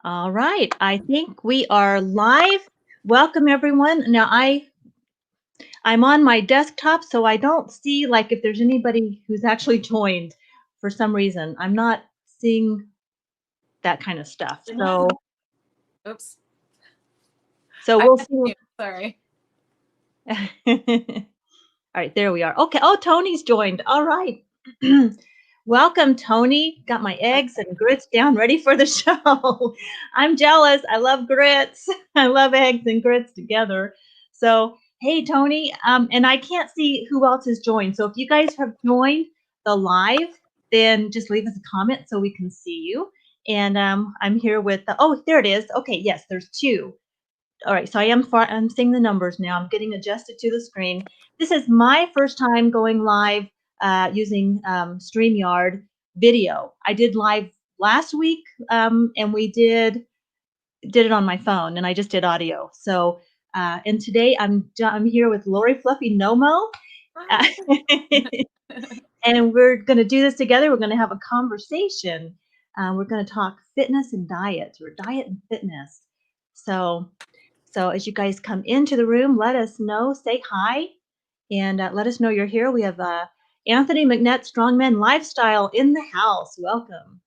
All right, I think we are live. Welcome everyone. Now I'm on my desktop, so I don't see like if there's anybody who's actually joined for some reason. I'm not seeing that kind of stuff. So Oops. so I we'll had see. you. Sorry. All right, there we are. Okay. Oh, Tony's joined. All right. Welcome, Tony. Got my eggs and grits down ready for the show. I'm jealous. I love grits. I love eggs and grits together. So, hey, Tony. And I can't see who else has joined. So, if you guys have joined the live, then just leave us a comment so we can see you. And I'm here with oh, there it is. Okay, yes, there's two. All right, so I'm seeing the numbers now. I'm getting adjusted to the screen. This is my first time going live using StreamYard video. I did live last week, and we did it on my phone, and I just did audio. So, and today I'm here with Lori-FluffyNoMo, uh, Hi. and we're going to do this together. We're going to have a conversation. We're going to talk fitness and diet, or diet and fitness. So as you guys come into the room, let us know, say hi, and let us know you're here. We have Anthony McNett, Strongman Lifestyle in the house. Welcome.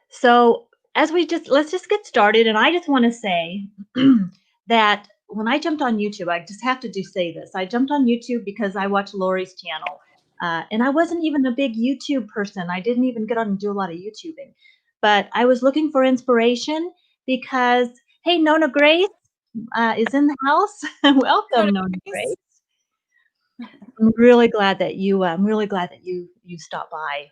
So let's just get started. And I just want to say that when I jumped on YouTube, I just have to say this. I jumped on YouTube because I watched Lori's channel. And I wasn't even a big YouTube person. I didn't even get on and do a lot of YouTubing. But I was looking for inspiration because, hey, Nona Grace is in the house. Welcome, Nona Grace. I'm really glad that you stopped by.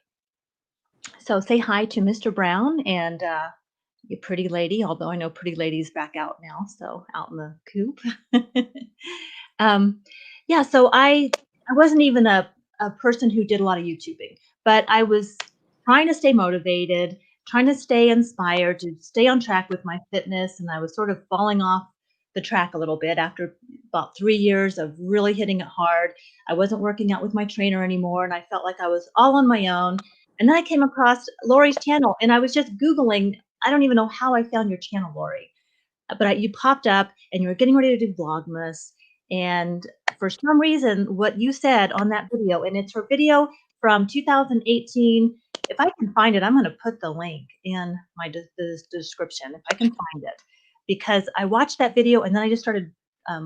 So say hi to Mr. Brown and you pretty lady, although I know pretty lady's back out now, so out in the coop. um, yeah, so I wasn't even a person who did a lot of YouTubing, but I was trying to stay motivated, trying to stay inspired, to stay on track with my fitness, and I was sort of falling off the track a little bit after about 3 years of really hitting it hard. I wasn't working out with my trainer anymore, and I felt like I was all on my own. And then I came across Lori's channel, and I was just Googling. I don't even know how I found your channel, Lori, but you popped up and you were getting ready to do Vlogmas. And for some reason, what you said on that video, and it's her video from 2018. If I can find it, I'm going to put the link in the description if I can find it, because I watched that video and then I just started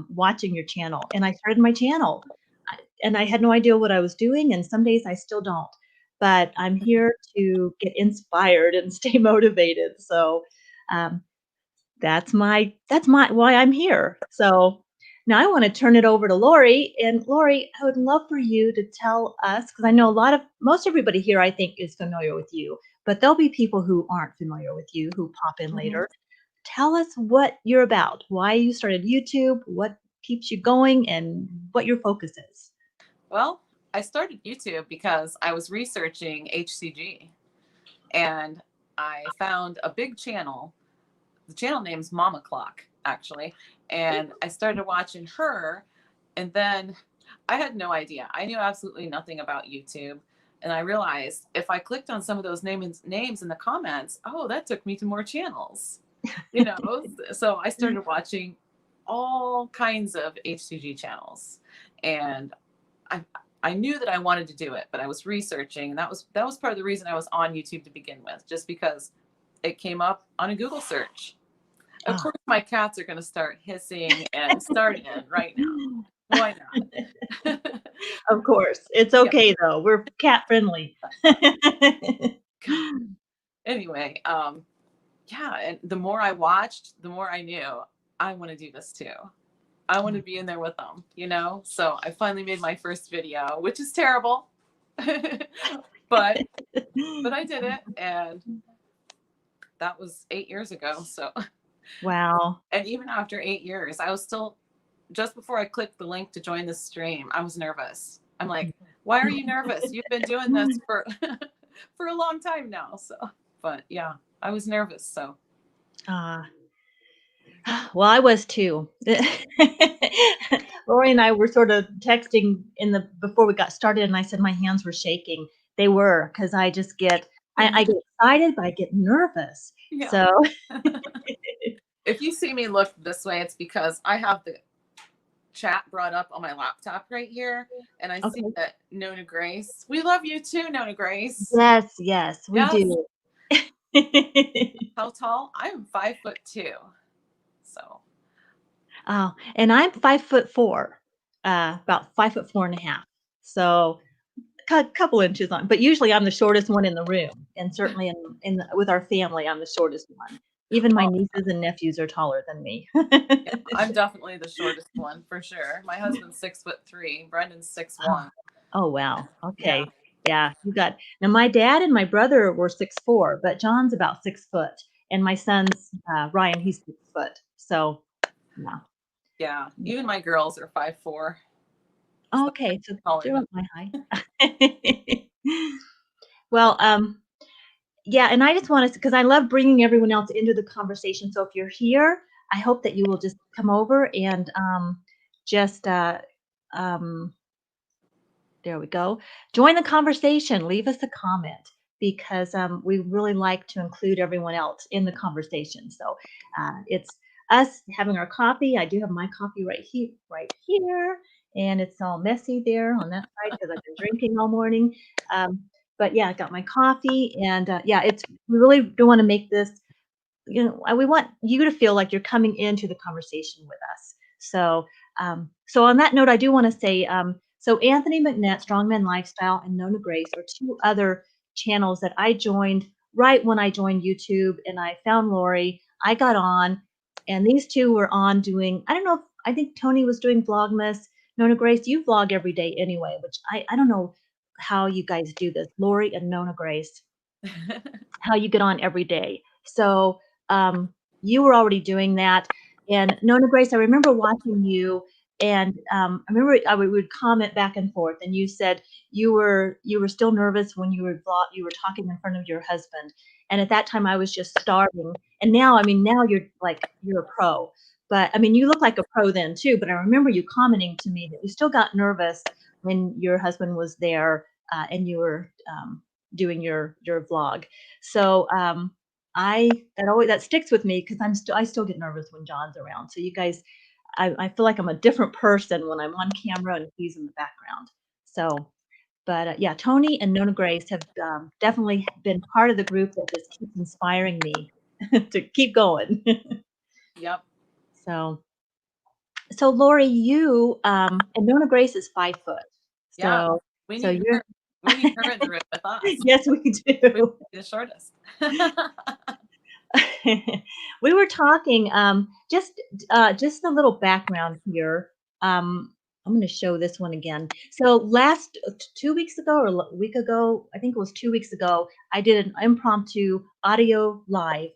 watching your channel, and I started my channel, and I had no idea what I was doing, and some days I still don't. But I'm here to get inspired and stay motivated. So um, that's my why I'm here. So now I want to turn it over to Lori. And Lori, I would love for you to tell us, because I know most everybody here I think is familiar with you, but there'll be people who aren't familiar with you who pop in later. Tell us what you're about, why you started YouTube, what keeps you going, and what your focus is. Well, I started YouTube because I was researching HCG and I found a big channel. The channel name's Mama Clock, actually. And I started watching her, and then I had no idea. I knew absolutely nothing about YouTube. And I realized if I clicked on some of those names in the comments, oh, that took me to more channels. You know, so I started watching all kinds of HCG channels, and I I knew that I wanted to do it, but I was researching, and that was part of the reason I was on YouTube to begin with, just because it came up on a Google search. Of Ah. course, my cats are going to start hissing and starting in right now. Why not? Of course. It's Yeah. okay though. We're cat friendly. Anyway, yeah, and the more I watched, the more I knew I want to do this too. I want to be in there with them, you know? So I finally made my first video, which is terrible. but I did it, and that was 8 years ago. So Wow. and even after 8 years, I was still, just before I clicked the link to join the stream, I was nervous. I'm like, why are you nervous? You've been doing this for for a long time now. So, but yeah, I was nervous. So, Ah. Well, I was too. Lori and I were sort of texting before we got started, and I said my hands were shaking. They were, because I just get I get excited, but I get nervous. Yeah. So If you see me look this way, it's because I have the chat brought up on my laptop right here, and I see okay. that Nona Grace. We love you too, Nona Grace. Yes, yes, we Yes. do. How tall? I'm 5'2". So Oh, and I'm 5'4", about 5'4.5". So couple inches on, but usually I'm the shortest one in the room, and certainly with our family, I'm the shortest one. Even my well, nieces and nephews are taller than me. yeah, I'm definitely the shortest one for sure. My husband's 6'3". Brendan's 6'1". Oh, wow. Yeah. Okay. Yeah, you got now my dad and my brother were 6'4", but John's about 6 foot, and my son's, Ryan, he's 6 foot. So, yeah. Yeah. Even my girls are 5'4". Oh, So okay, so taller they're than about my height. Well, yeah, and I just want to, because I love bringing everyone else into the conversation. So if you're here, I hope that you will just come over and just um, there we go. Join the conversation. Leave us a comment because we really like to include everyone else in the conversation. So it's us having our coffee. I do have my coffee right here, and it's all messy there on that side because I've been drinking all morning. But yeah, I got my coffee, and yeah, we really do want to make this, we want you to feel like you're coming into the conversation with us. So, so on that note, I do want to say, so Anthony McNett, Strongman Lifestyle, and Nona Grace are two other channels that I joined right when I joined YouTube, and I found Lori. I got on, and these two were on doing, I don't know, I think Tony was doing Vlogmas. Nona Grace, you vlog every day anyway, which I don't know how you guys do this, Lori and Nona Grace, how you get on every day. So you were already doing that. And Nona Grace, I remember watching you, and I remember we would comment back and forth, and you said you were still nervous when you were talking in front of your husband, and at that time I was just starting. And now, I mean, now you're a pro, but I mean, you look like a pro then too. But I remember you commenting to me that you still got nervous when your husband was there and you were doing your vlog. So that sticks with me because I still get nervous when John's around. So you guys, I feel like I'm a different person when I'm on camera and he's in the background. So, but yeah, Tony and Nona Grace have definitely been part of the group that just keeps inspiring me to keep going. Yep. So, so Lori, you and Nona Grace is 5 foot. Yeah. So, We so need you're her. We need her in the room with us. yes, we We do. the shortest. We were talking just a little background here. I'm going to show this one again. So last 2 weeks ago or a week ago, I think it was 2 weeks ago, I did an impromptu audio live,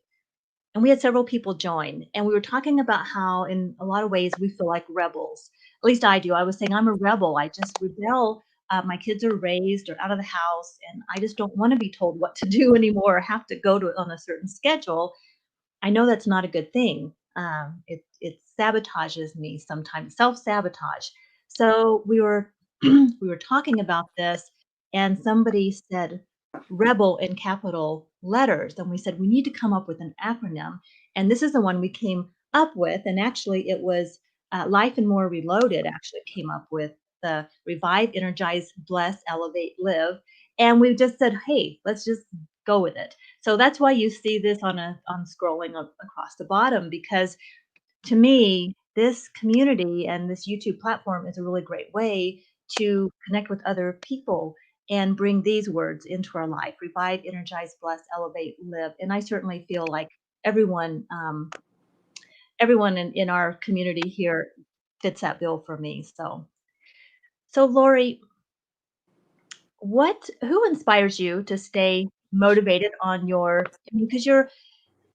and we had several people join, and we were talking about how in a lot of ways we feel like rebels. At least I do. I was saying I'm a rebel. I just rebel. My kids are raised or out of the house, and I just don't want to be told what to do anymore or have to go to it on a certain schedule. I know that's not a good thing. It sabotages me sometimes, self-sabotage. So we were we were talking about this, and somebody said rebel in capital letters, and we said we need to come up with an acronym, and this is the one we came up with, and actually it was Life and More Reloaded actually came up with the Revive, Energize, Bless, Elevate, Live, and we just said, hey, let's just go with it. So that's why you see this on scrolling across the bottom, because to me, this community and this YouTube platform is a really great way to connect with other people and bring these words into our life: revive, energize, bless, elevate, live. And I certainly feel like everyone in our community here fits that bill for me. So Lori, who inspires you to stay motivated on because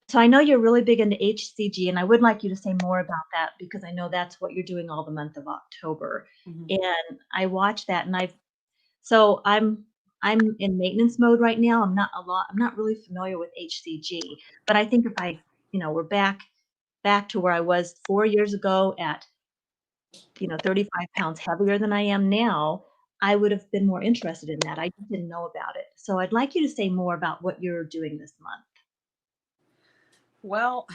so I know you're really big into HCG, and I would like you to say more about that because I know that's what you're doing all the month of October. Mhm. And I watched that, and I'm in maintenance mode right now. I'm not really familiar with HCG, but I think if we're back to where I was 4 years ago at 35 pounds heavier than I am now, I would have been more interested in that. I just didn't know about it. So I'd like you to say more about what you're doing this month. Well,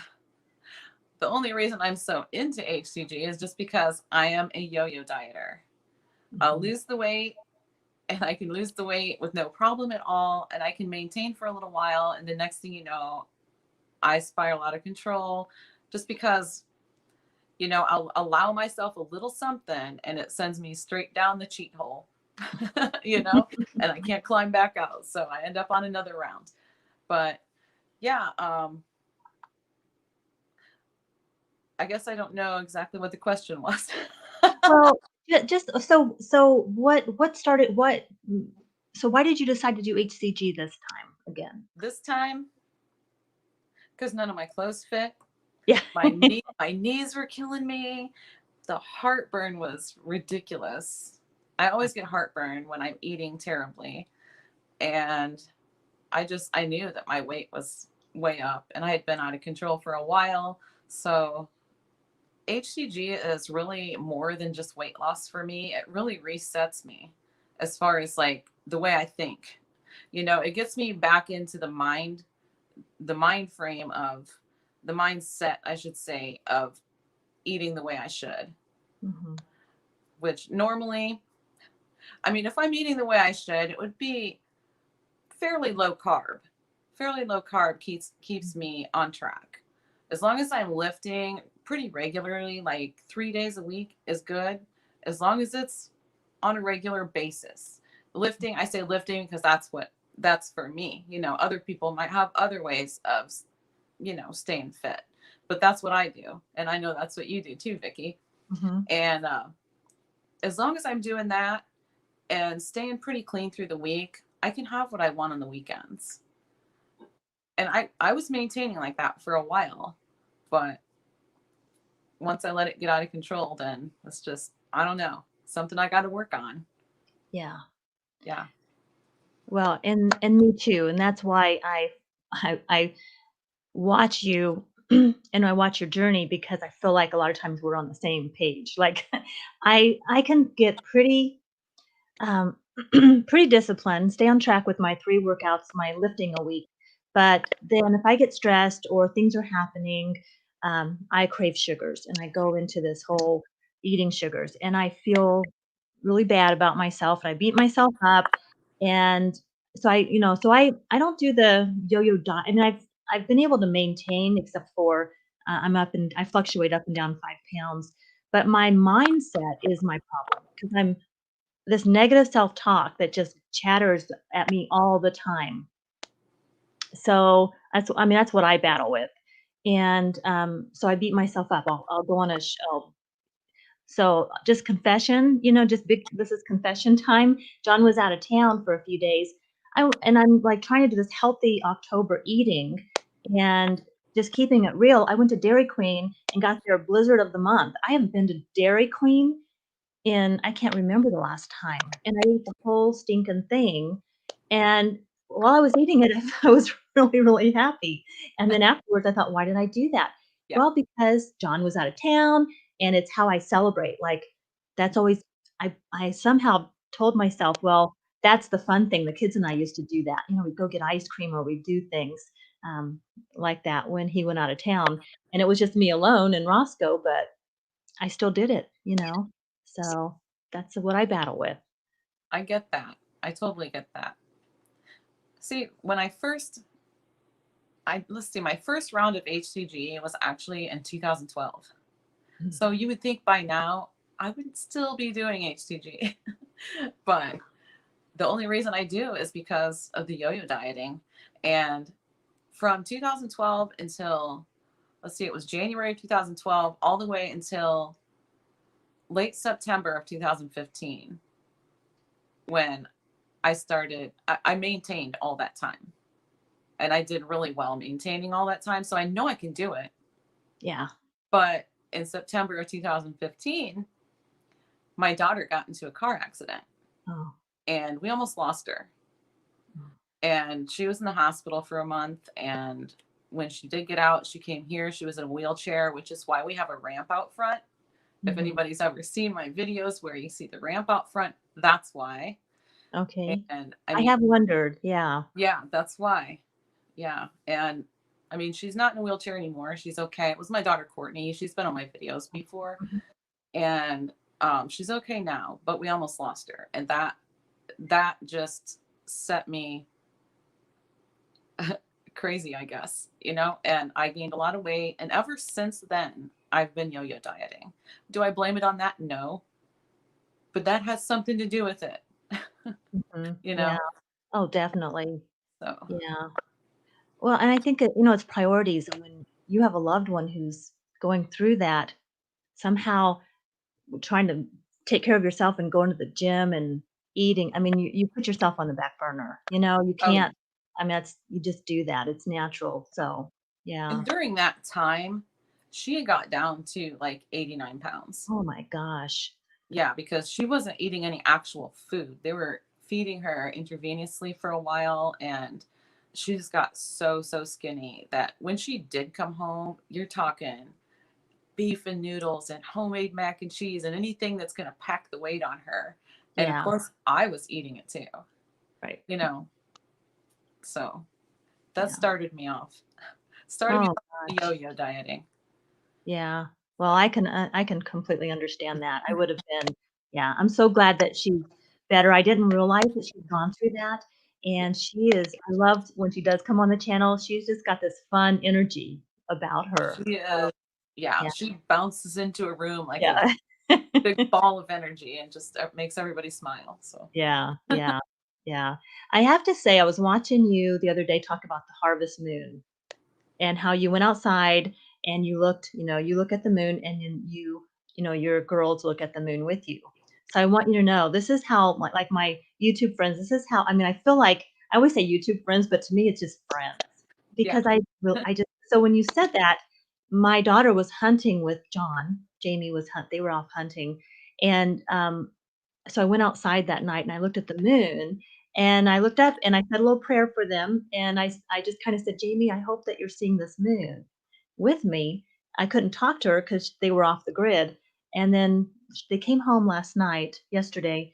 the only reason I'm so into HCG is just because I am a yo-yo dieter. I'll Mhm. lose the weight and I can lose the weight with no problem at all. And I can maintain for a little while. And the next thing you know, I spiral out of control just because, I'll allow myself a little something and it sends me straight down the cheat hole, and I can't climb back out. So I end up on another round. But yeah, I guess I don't know exactly what the question was. Well, just what started so why did you decide to do HCG this time again? This time, because none of my clothes fit. Yeah. My knees were killing me. The heartburn was ridiculous. I always get heartburn when I'm eating terribly. And I knew that my weight was way up and I had been out of control for a while. So HCG is really more than just weight loss for me. It really resets me as far as like the way I think. It gets me back into the mind frame of the mindset, I should say, of eating the way I should, Mhm. which normally, I mean, if I'm eating the way I should, it would be fairly low carb. Fairly low carb keeps me on track. As long as I'm lifting pretty regularly, like 3 days a week is good. As long as it's on a regular basis. Lifting, I say lifting because that's for me. Other people might have other ways of, staying fit, but that's what I do. And I know that's what you do too, Vicky. Mhm. And as long as I'm doing that and staying pretty clean through the week, I can have what I want on the weekends. And I was maintaining like that for a while, but once I let it get out of control, then it's just, I don't know, something I got to work on. Yeah. Yeah. Well, and me too, and that's why I watch you and I watch your journey because I feel like a lot of times we're on the same page. Like I can get pretty um pretty disciplined, stay on track with my 3 workouts, my lifting a week. But then if I get stressed or things are happening, I crave sugars and I go into this whole eating sugars and I feel really bad about myself and I beat myself up. And so I don't do the yo-yo diet. I mean, I've been able to maintain except for I fluctuate up and down 5 pounds. But my mindset is my problem because I'm this negative self-talk that just chatters at me all the time. So that's what I battle with. And so I beat myself up. I'll go on a show. So just confession, just big, this is confession time. John was out of town for a few days. And I'm like trying to do this healthy October eating and just keeping it real. I went to Dairy Queen and got their blizzard of the month. I haven't been to Dairy Queen in I can't remember the last time, and I ate the whole stinking thing, and while I was eating it, I was really, really happy, and then afterwards, I thought, "Why did I do that?" Yeah. Well, because John was out of town, and it's how I celebrate, like, that's always I somehow told myself, "Well, that's the fun thing, the kids and I used to do that." We'd go get ice cream or we'd do things, um, like that when he went out of town, and it was just me alone and Roscoe, but I still did it. So that's what I battle with. I get that. I totally get that. See, when let's see, my first round of HCG was actually in 2012. Mm. So you would think by now I would still be doing HCG. But the only reason I do is because of the yo-yo dieting. And from 2012 until, let's see, it was January 2012 all the way until late September of 2015 when I maintained all that time. And I did really well maintaining all that time. So I know I can do it. Yeah. But in September of 2015, my daughter got into a car accident Oh. and we almost lost her. Mm. And she was in the hospital for a month. And when she did get out, she came here. She was in a wheelchair, which is why we have a ramp out front. If Mhm. anybody's ever seen my videos where you see the ramp out front, That's why. Okay. And I I mean, have wondered. Yeah. yeah, that's why. Yeah. And I mean, she's not in a wheelchair anymore. She's okay. It was my daughter, Courtney. She's been on my videos before. Mhm. And she's okay now, but we almost lost her. And that just set me crazy, I guess, and I gained a lot of weight. And ever since then, I've been yo-yo dieting. Do I blame it on that? No, but that has something to do with it, Mhm. you Yeah. know? Oh, definitely. So, Yeah. Well, and I think it's priorities. And when you have a loved one who's going through that, somehow trying to take care of yourself and going to the gym and eating, I mean, you put yourself on the back burner. You oh, yeah. can't, I mean, you just do that. It's natural. So, yeah. And during that time, she got down to like 89 pounds. Oh my gosh. Yeah, because she wasn't eating any actual food. They were feeding her intravenously for a while, and she just got so skinny that when she did come home, you're talking beef and noodles and homemade mac and cheese and anything that's going to pack the weight on her. And of Yeah. course, I was eating it too, Right. you know. So that Yeah. started me off. Started me Oh off the gosh. yo-yo dieting. Yeah. Well, I can completely understand that. I would have been, yeah. I'm so glad that she's better. I didn't realize that she'd gone through that. And I loved when she does come on the channel. She's just got this fun energy about her. She So, yeah, yeah. she bounces into a room like a Yeah. big ball of energy and just makes everybody smile. So Yeah. Yeah. Yeah. I have to say, I was watching you the other day talk about the harvest moon. And how you went outside and you look at the moon and then your girls look at the moon with you. So I want you to know this is how like my YouTube friends, this is how I mean I feel like I always say YouTube friends, but to me it's just friends. yeah, Because I just so when you said that, my daughter was hunting with John. Jamie they were off hunting. And so I went outside that night and I looked at the moon and I looked up and I said a little prayer for them. And I just kind of said, Jamie, I hope that you're seeing this moon with me. I couldn't talk to her because they were off the grid. And then they came home yesterday,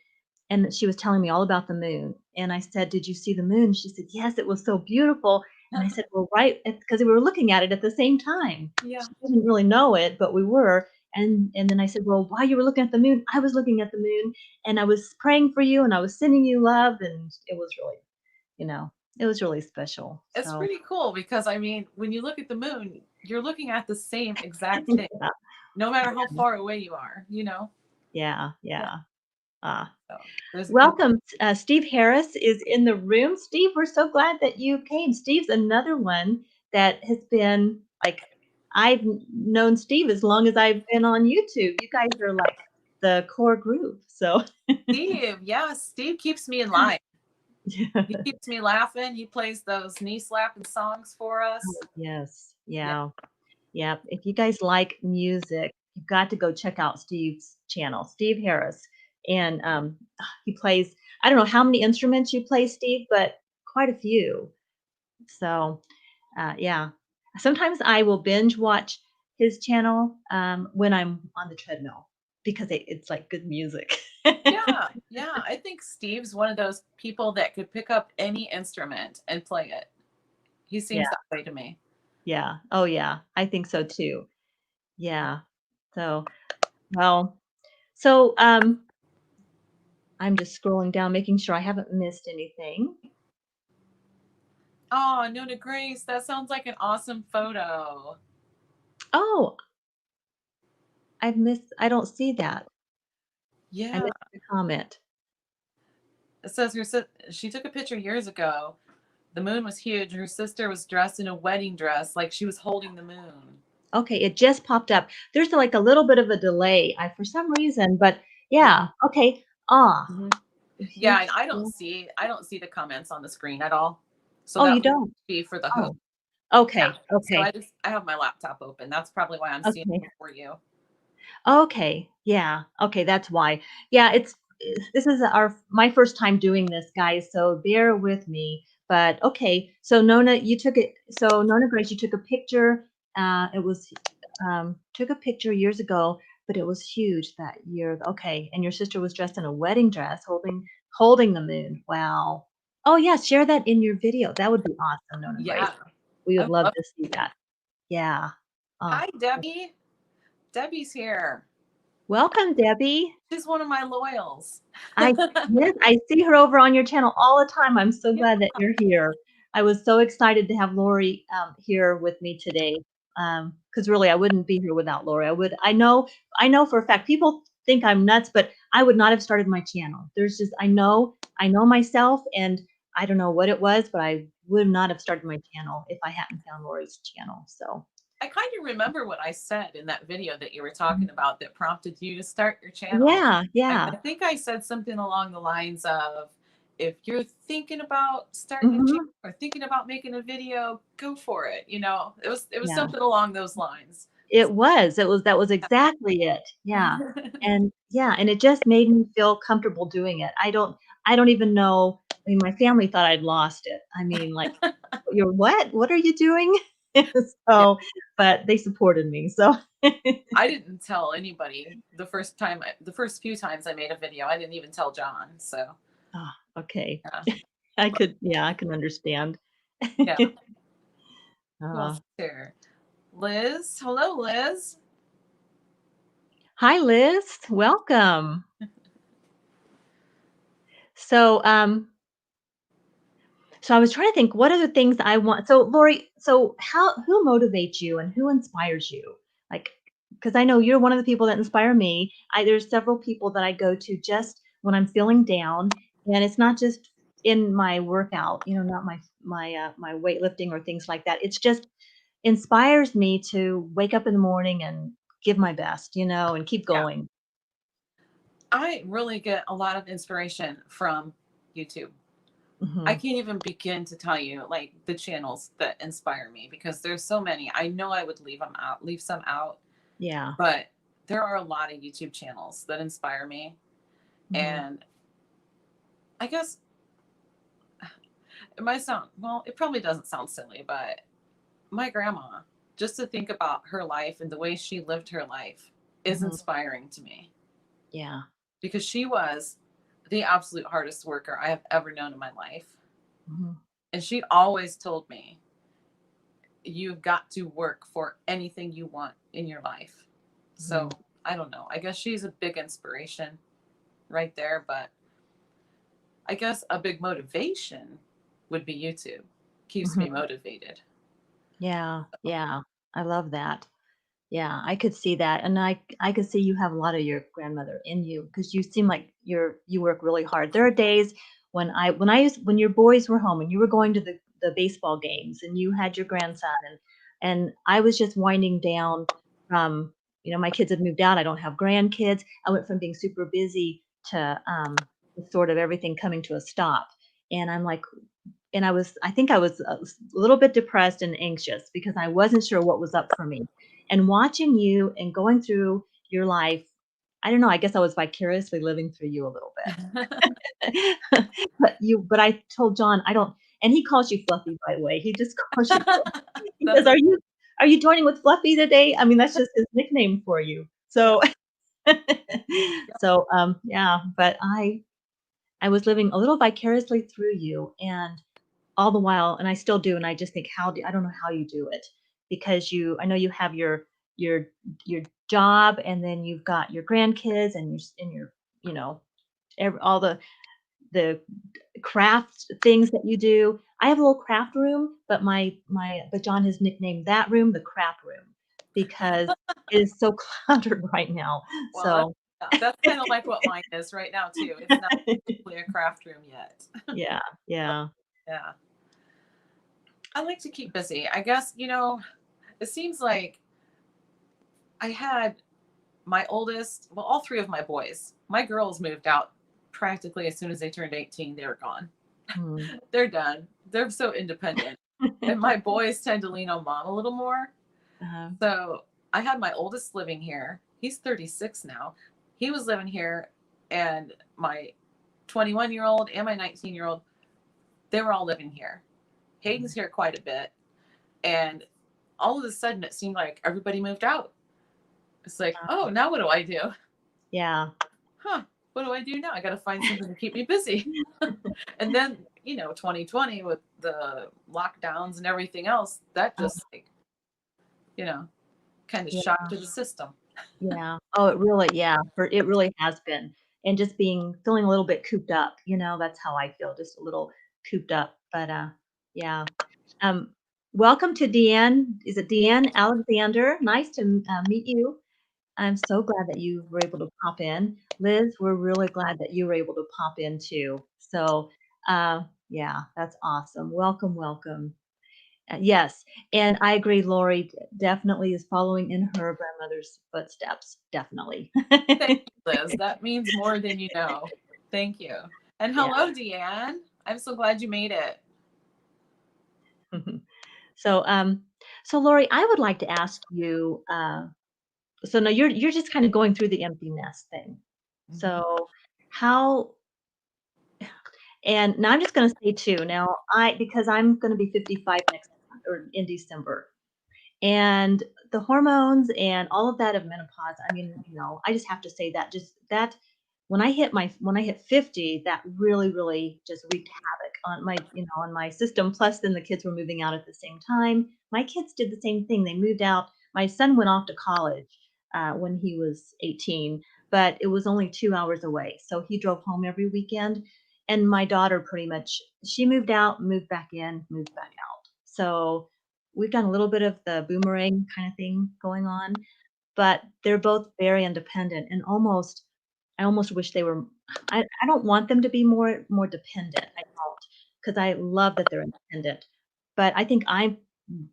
and she was telling me all about the moon. And I said, did you see the moon? She said, yes, it was so beautiful. And I said, well, right, because we were looking at it at the same time. yeah. She didn't really know it, but we were. And then I said, well, while you were looking at the moon, I was looking at the moon and I was praying for you and I was sending you love. And you know, it was really special. It's So pretty cool because I mean, when you look at the moon, you're looking at the same exact thing, yeah, no matter how far away you are. yeah, Yeah. yeah. Uh, So there's a welcome. Steve Harris is in the room. Steve, we're so glad that you came. Steve's another one that has been like, known Steve as long as I've been on YouTube. You guys are like the core group. So, Steve. Yeah, Steve keeps me in line. yeah. He keeps me laughing. He plays those knee slapping songs for us. Yes. Yeah. Yeah. Yeah. If you guys like music, you've got to go check out Steve's channel, Steve Harris. And he plays, I don't know how many instruments you play, Steve, but quite a few. So, yeah. Sometimes I will binge watch his channel when I'm on the treadmill because it's like good music. Yeah. Yeah. I think Steve's one of those people that could pick up any instrument and play it. He Yeah. seems that way to me. Yeah. Oh, yeah. I think so too. Yeah. So, well, so I'm just scrolling down, making sure I haven't missed anything. Oh, Nona Grace, that sounds like an awesome photo. Oh, I don't see that. I Yeah. missed the comment. It says she took a picture years ago. The moon was huge. Her sister was dressed in a wedding dress, like she was holding the moon. Okay, it just popped up. There's like a little bit of a delay for some reason, but yeah. Okay. Ah, Hmm. a Yeah, huge. and I don't see the comments on the screen at all. So Oh, that you must don't. be for the host. Oh, Yeah. okay. So Okay. I have my laptop open. That's probably why I'm seeing Okay. it before you. Okay. Yeah. Okay. That's why. Yeah. This is my first time doing this, guys. So bear with me. But okay. So Nona, you took it. So Nona Grace, you took a picture. It was took a picture years ago but it was huge that year. Okay, and your sister was dressed in a wedding dress, holding the moon. Wow. Oh yeah, share that in your video. That would be awesome, Nona Grace. Yeah. We I would would love love to see that. Yeah. Oh, Hi, Debbie. Debbie's here. welcome, Debbie. She's one of my loyals. Yes, I see her over on your channel all the time. I'm so Yeah. glad that you're here. I was so excited to have Lori here with me today. Because really I wouldn't be here without Lori. I know for a fact people think I'm nuts, but I would not have started my channel. There's just I know myself, and I don't know what it was, but I would not have started my channel if I hadn't found Lori's channel. So I kind of remember what I said in that video that you were talking about that prompted you to start your channel. yeah, I yeah. think I said something along the lines of, if you're thinking about starting a channel Hmm. or thinking about making a video, go for it. You know, it was Yeah. something along those lines. That was exactly it. Yeah. And it just made me feel comfortable doing it. I don't even know. I mean, my family thought I'd lost it. I mean, like, you're what? What are you doing? Yeah. So, but they supported me. So, I didn't tell anybody the first few times I made a video. I didn't even tell John. So oh, okay. yeah, I can understand. yeah. Who else Uh, is here? Liz. Hello, Liz. Hi, Liz. Welcome. So, so I was trying to think what are the things I want. So Lori, who motivates you and who inspires you? Like, because I know you're one of the people that inspire me. There's several people that I go to just when I'm feeling down, and it's not just in my workout, not my weightlifting or things like that. It's just inspires me to wake up in the morning and give my best, and keep Yeah. going. I really get a lot of inspiration from YouTube. I Hmm. can't even begin to tell you like the channels that inspire me because there's so many. I know I would leave some out, Yeah. but there are a lot of YouTube channels that inspire me. Hmm. And I guess it might sound, well, it probably doesn't sound silly, but my grandma, just to think about her life and the way she lived her life is Hmm. inspiring to me Yeah. because she was the absolute hardest worker I have ever known in my life. Hmm. And she always told me, you've got to work for anything you want in your life. So I don't know. I guess she's a big inspiration right there. But I guess a big motivation would be YouTube. Keeps me Hmm. motivated. Yeah, yeah. I love that. Yeah, I could see that. And I could see you have a lot of your grandmother in you because you seem like you work really hard. There are days when your boys were home and you were going to the baseball games and you had your grandson and I was just winding down from, my kids had moved out. I don't have grandkids. I went from being super busy to sort of everything coming to a stop. And I'm like, and I think I was a little bit depressed and anxious because I wasn't sure what was up for me. And watching you and going through your life, I don't know, I guess I was vicariously living through you a little bit. But I told John, I don't, and he calls you Fluffy, by the way. He just calls you Fluffy. He says, That's a, are you joining with Fluffy today? I mean, that's just his nickname for you. yeah. So, yeah, but I was living a little vicariously through you, and all the while, and I still do, and I just think, I don't know how you do it because I know you have your your job, and then you've got your grandkids, and your all the craft things that you do. I have a little craft room, but but John has nicknamed that room the crap room because it is so cluttered right now. Well, So that's kind of like what mine is right now, too. It's not really a craft room yet. yeah, yeah. Yeah. I like to keep busy. I guess, it seems like I had my oldest, well, all three of my boys. My girls moved out practically as soon as they turned 18. They were gone. Mm. They're done. They're so independent. And my boys tend to lean on mom a little more. Uh-huh. So I had my oldest living here. He's 36 now. He was living here, and my 21-year-old and my 19-year-old, they were all living here. Hayden's here quite a bit. And all of a sudden, it seemed like everybody moved out. It's like, oh, now what do I do? Yeah. What do I do now? I got to find something to keep me busy. And then, 2020 with the lockdowns and everything else, that just like, kind of Yeah. shock to the system. Yeah. Oh, it really has been. And just feeling a little bit cooped up, that's how I feel, just a little cooped up. But yeah. Um, welcome to Deanne. Is it Deanne Alexander? Nice to meet you. I'm so glad that you were able to pop in. Liz, we're really glad that you were able to pop in too. So, yeah, that's awesome. Welcome, welcome. Yes, and I agree, Lori definitely is following in her grandmother's footsteps, definitely. Thank you, Liz. That means more than you know. Thank you. And Yeah. hello, Deanne. I'm so glad you made it. So, so Lori, I would like to ask you, so now you're just kind of going through the empty nest thing. So how, and now I'm just going to say too, now because I'm going to be 55 next month or in December. And the hormones and all of that of menopause, I mean, I just have to say that when I hit 50, that really, really just wreaked havoc on my system. Plus then the kids were moving out at the same time. My kids did the same thing. They moved out. My son went off to college when he was 18, but it was only 2 hours away. So he drove home every weekend. And my daughter pretty much, she moved out, moved back in, moved back out. So we've done a little bit of the boomerang kind of thing going on, but they're both very independent and I almost wish they were. I don't want them to be more dependent. I don't, because I love that they're independent. But I think I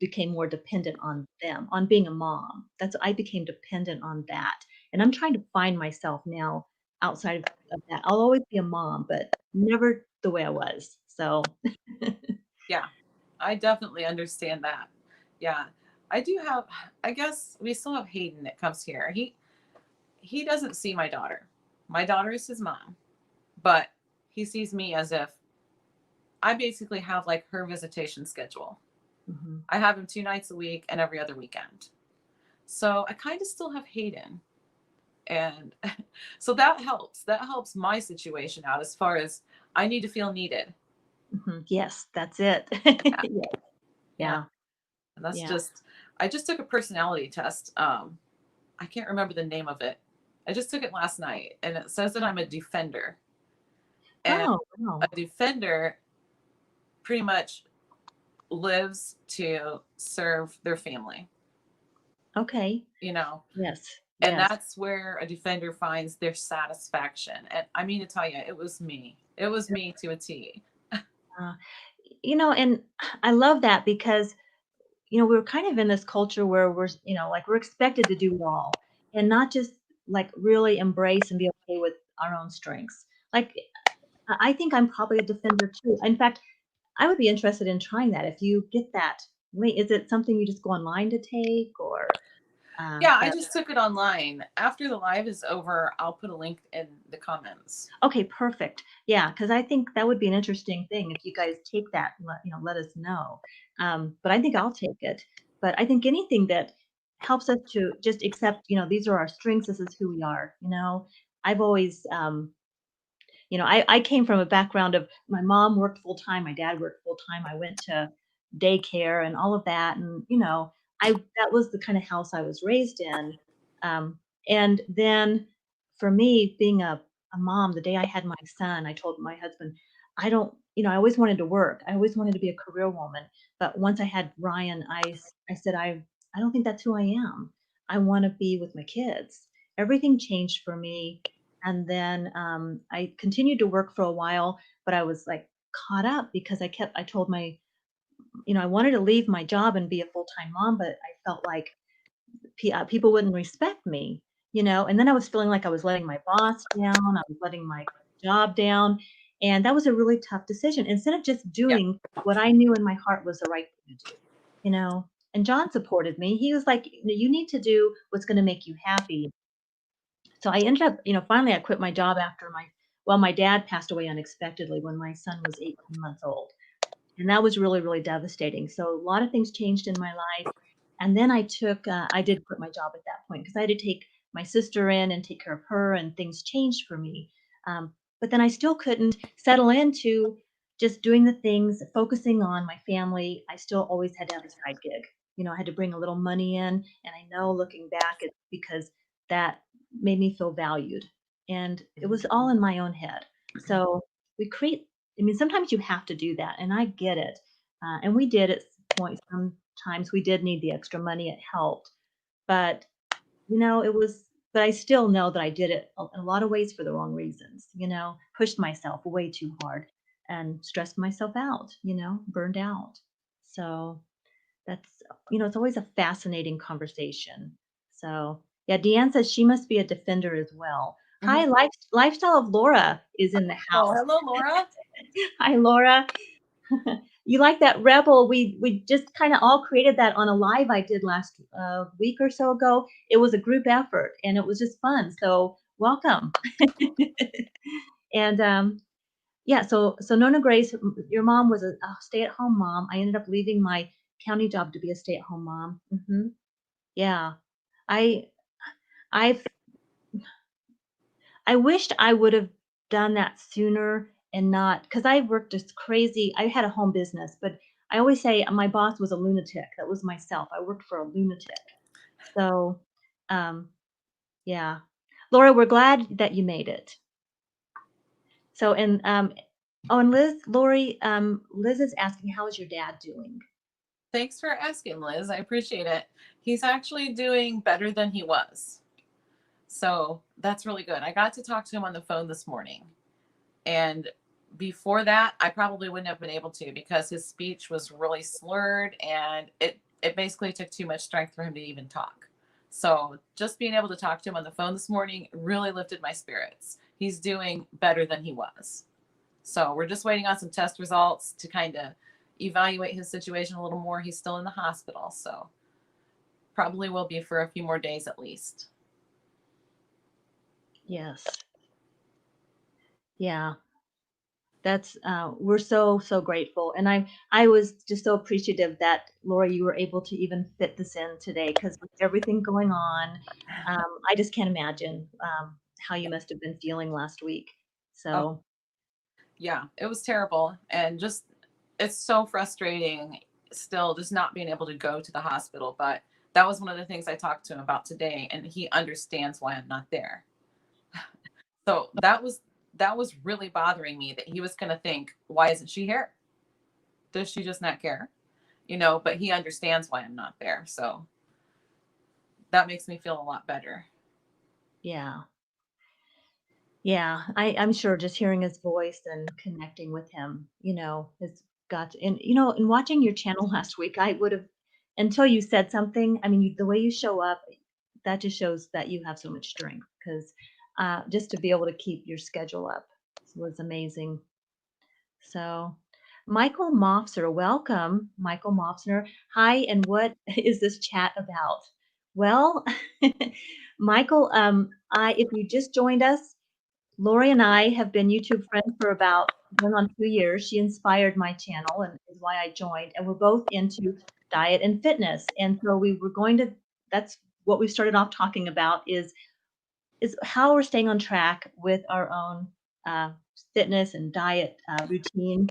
became more dependent on them, on being a mom. I became dependent on that. And I'm trying to find myself now outside of that. I'll always be a mom, but never the way I was. So Yeah, I definitely understand that. Yeah. I guess we still have Hayden that comes here. He doesn't see my daughter. My daughter is his mom, but he sees me as if I basically have like her visitation schedule. I have him 2 nights a week and every other weekend. So I kind of still have Hayden. And so that helps. That helps my situation out as far as I need to feel needed. Yes, that's it. Yeah. Yeah. And that's Yeah. I just took a personality test. I can't remember the name of it. I just took it last night and it says that I'm a defender. And Oh, wow. a defender pretty much lives to serve their family, Okay. you know, Yes. and Yes. that's where a defender finds their satisfaction. And I mean to tell you, it was me. It was me to a T. Uh, and I love that because, we're kind of in this culture where like we're expected to do it all and not just like really embrace and be okay with our own strengths. Like, I think I'm probably a defender too. In fact, I would be interested in trying that if you get that. Wait, is it something you just go online to take or? Yeah, I That just took it online. After the live is over, I'll put a link in the comments. Okay, perfect. Yeah, because I think that would be an interesting thing if you guys take that, let us know. But I think I'll take it. But I think anything that helps us to just accept, these are our strengths, this is who we are, I've always, I came from a background of my mom worked full time, my dad worked full time. I went to daycare and all of that, and that was the kind of house I was raised in. Um, and then for me, being a mom, the day I had my son, I told my husband, I don't, I always wanted to work. I always wanted to be a career woman. But once I had Ryan, I said, I don't think that's who I am. I want to be with my kids. Everything changed for me. And then I continued to work for a while, but I was like caught up because I told I wanted to leave my job and be a full-time mom, but I felt like people wouldn't respect me, and then I was feeling like I was letting my boss down, I was letting my job down, and that was a really tough decision. Instead of just Yeah. doing what I knew in my heart was the right thing to do, and John supported me. He was like, you need to do what's going to make you happy. So I ended up, finally I quit my job after my dad passed away unexpectedly when my son was 18 months old. And that was really, really devastating. So a lot of things changed in my life. And then I did quit my job at that point because I had to take my sister in and take care of her, and things changed for me. But then I still couldn't settle into just doing the things, focusing on my family. I still always had to have a side gig. I had to bring a little money in. And I know looking back, it's because that made me feel valued. And it was all in my own head. So we create, I mean, sometimes you have to do that. And I get it. And we did at points. Sometimes we did need the extra money. It helped. But it was, but I still know that I did it in a lot of ways for the wrong reasons, pushed myself way too hard and stressed myself out, burned out. So that's, it's always a fascinating conversation. So yeah, Deanne says she must be a defender as well. Mhm. Hi, Lifestyle of Laura is in the Oh, house. hello, Laura. Hi, Laura. You like that rebel? We just kind of all created that on a live I did last week or so ago. It was a group effort and it was just fun. So welcome. And yeah, so Nona Grace, your mom was a stay-at-home mom. I ended up leaving my county job to be a stay-at-home mom. Yeah, I I've I wished I would have done that sooner and not because I worked just crazy. I had a home business, but I always say my boss was a lunatic. That was myself. I worked for a lunatic. So, um, yeah. Laura, we're glad that you made it. So, and Liz is asking, how is your dad doing? Thanks for asking, Liz. I appreciate it. He's actually doing better than he was. So that's really good. I got to talk to him on the phone this morning. And before that, I probably wouldn't have been able to because his speech was really slurred and it basically took too much strength for him to even talk. So just being able to talk to him on the phone this morning really lifted my spirits. He's doing better than he was. So we're just waiting on some test results to kind of evaluate his situation a little more. He's still in the hospital, so probably will be for a few more days at least. Yes. Yeah. That's we're so grateful, and I was just so appreciative that Laura, you were able to even fit this in today because with everything going on, I just can't imagine how you must have been feeling last week. Oh, So yeah, it was terrible. And just, it's so frustrating still just not being able to go to the hospital. But that was one of the things I talked to him about today. And he understands why I'm not there. So that was really bothering me that he was going to think, why isn't she here? Does she just not care? But he understands why I'm not there. So that makes me feel a lot better. yeah, yeah, I'm sure just hearing his voice and connecting with him, has got to, and in watching your channel last week, I would have until you said something. I mean, the way you show up, that just shows that you have so much strength because just to be able to keep your schedule up was amazing. So, Michael Mofser, welcome, Michael Mofser. Hi, and what is this chat about? Well, Michael, if you just joined us, Lori and I have been YouTube friends for about going on 2 years. She inspired my channel and is why I joined. And we're both into diet and fitness. And so we were going to, that's what we started off talking about is how we're staying on track with our own uh, fitness and diet routine.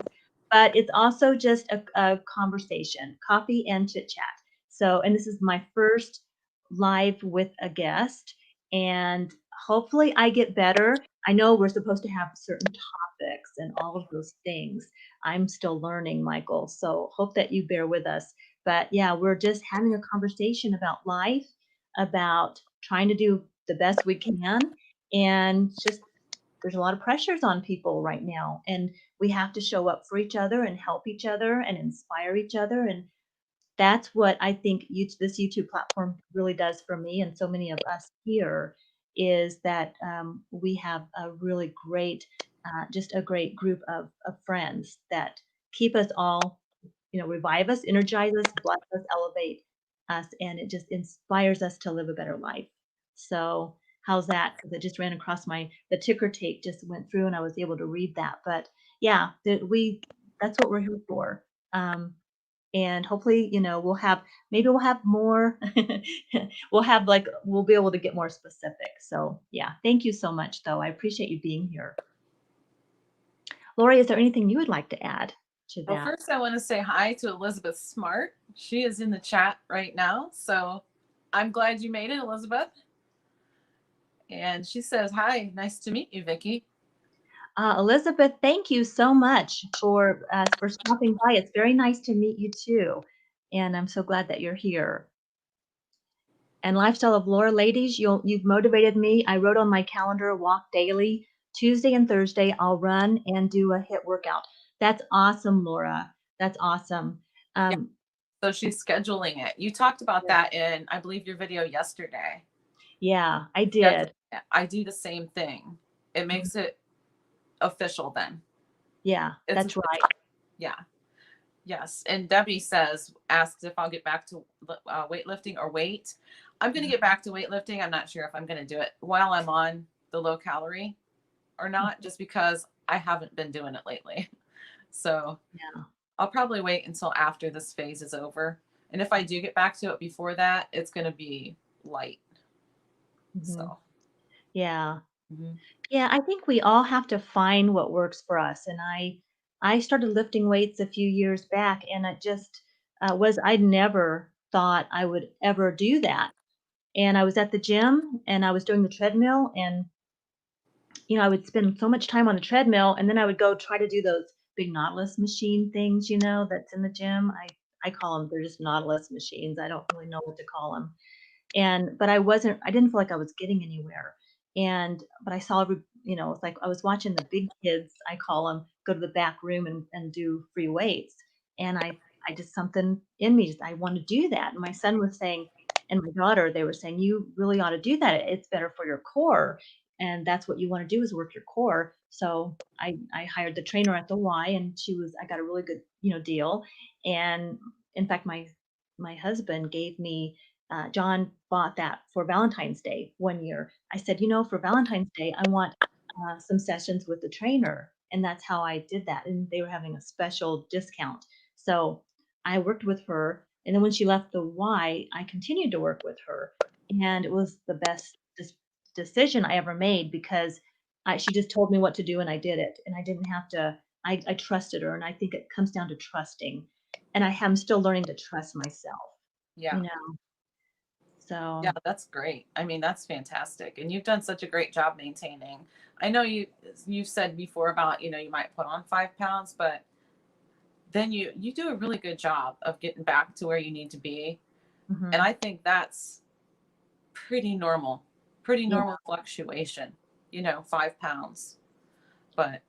But it's also just a conversation, coffee and chit chat. So, and this is my first live with a guest, and hopefully I get better. I know we're supposed to have certain topics and all of those things. I'm still learning, Michael. So, hope that you bear with us. But yeah, we're just having a conversation about life, about trying to do the best we can, and just there's a lot of pressures on people right now, and we have to show up for each other and help each other and inspire each other. And that's what I think this YouTube platform really does for me and so many of us here is that we have a really great, just a great group of friends that keep us all, revive us, energize us, bless us, elevate us, and it just inspires us to live a better life. So how's that? Because it just ran across the ticker tape just went through and I was able to read that. But yeah, that's what we're here for. Um, And hopefully, we'll have more, we'll be able to get more specific. So yeah, thank you so much though. I appreciate you being here. Lori, is there anything you would like to add to Well, that? first I want to say hi to Elizabeth Smart. She is in the chat right now. So I'm glad you made it, Elizabeth. And she says, hi, nice to meet you, Vicki. Elizabeth, thank you so much for stopping by. It's very nice to meet you too. And I'm so glad that you're here. And Lifestyle of Laura, ladies, you've motivated me. I wrote on my calendar, walk daily. Tuesday and Thursday, I'll run and do a HIIT workout. That's awesome, Laura. That's awesome. Yeah. So she's scheduling it. You talked about Yeah. that in, I believe, your video yesterday. Yeah, I did. I do the same thing. It makes it official then. Yeah, that's right. Yeah. Yes. And Debbie asks if I'll get back to weightlifting or weight. I'm going to get back to weightlifting. I'm not sure if I'm going to do it while I'm on the low calorie or not, just because I haven't been doing it lately. So Yeah. I'll probably wait until after this phase is over. And if I do get back to it before that, it's going to be light. So, yeah. Yeah, I think we all have to find what works for us. And I started lifting weights a few years back, and it just I never thought I would ever do that. And I was at the gym and I was doing the treadmill, and I would spend so much time on the treadmill, and then I would go try to do those big Nautilus machine things, that's in the gym. I call them, they're just Nautilus machines. I don't really know what to call them. But I didn't feel like I was getting anywhere. But I saw, it's like I was watching the big kids, I call them, go to the back room and do free weights. And I just, something in me, I want to do that. And my son was saying, and my daughter, they were saying, you really ought to do that. It's better for your core. And that's what you want to do, is work your core. So I hired the trainer at the Y, and I got a really good, deal. And in fact, my husband gave me, John bought that for Valentine's Day one year. I said, for Valentine's Day, I want some sessions with the trainer. And that's how I did that. And they were having a special discount. So I worked with her. And then when she left the Y, I continued to work with her. And it was the best decision I ever made, because she just told me what to do and I did it. And I didn't have to, I trusted her. And I think it comes down to trusting. And I'm still learning to trust myself. yeah. So yeah, that's great. I mean, that's fantastic. And you've done such a great job maintaining. I know you said before about, you might put on 5 pounds, but then you do a really good job of getting back to where you need to be. And I think that's pretty normal fluctuation, 5 pounds. But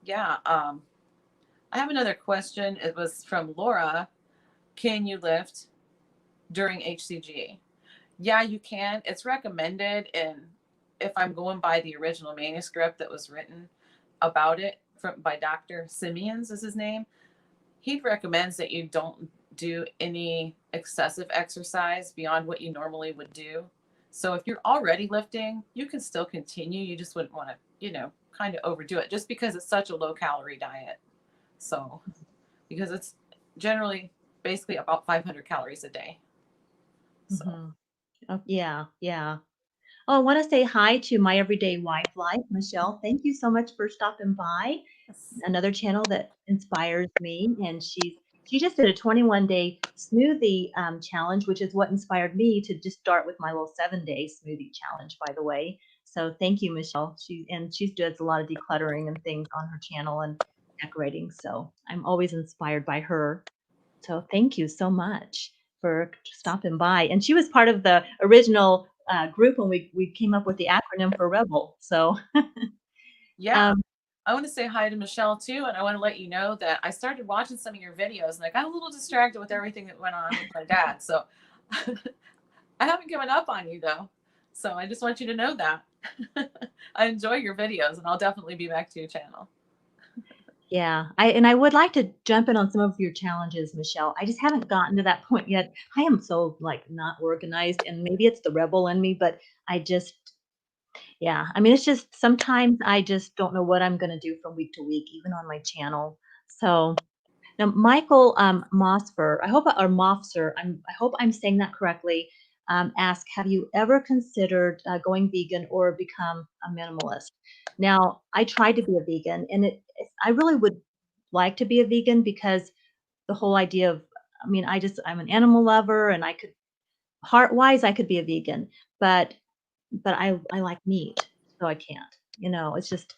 yeah, I have another question. It was from Laura. Can you lift during HCG? Yeah, you can. It's recommended, and if I'm going by the original manuscript that was written about it by Dr. Simeons is his name, he recommends that you don't do any excessive exercise beyond what you normally would do. So if you're already lifting, you can still continue. You just wouldn't want to, kind of overdo it, just because it's such a low calorie diet. So, because it's generally basically about 500 calories a day. So. Oh, yeah. Oh, I want to say hi to my everyday wife life, Michelle. Thank you so much for stopping by. Another channel that inspires me, and she just did a 21-day smoothie challenge, which is what inspired me to just start with my little 7-day smoothie challenge, by the way. So thank you, Michelle. She does a lot of decluttering and things on her channel and decorating. So I'm always inspired by her. So thank you so much for stopping by. And she was part of the original group when we came up with the acronym for Rebel. So yeah. I want to say hi to Michelle too, and I want to let you know that I started watching some of your videos and I got a little distracted with everything that went on with my dad. So I haven't given up on you though. So I just want you to know that. I enjoy your videos, and I'll definitely be back to your channel. yeah, I would like to jump in on some of your challenges, Michelle. I just haven't gotten to that point yet. I am so not organized, and maybe it's the rebel in me, but yeah, I mean, it's just sometimes I just don't know what I'm going to do from week to week, even on my channel. So Now, Michael Mosfer, I hope, or Mofser, I hope I'm saying that correctly, asked, have you ever considered going vegan or become a minimalist? Now, I tried to be a vegan, and I really would like to be a vegan because the whole idea of, I mean, I'm an animal lover, and I could, heart-wise, I could be a vegan, but I like meat, so I can't. You know, it's just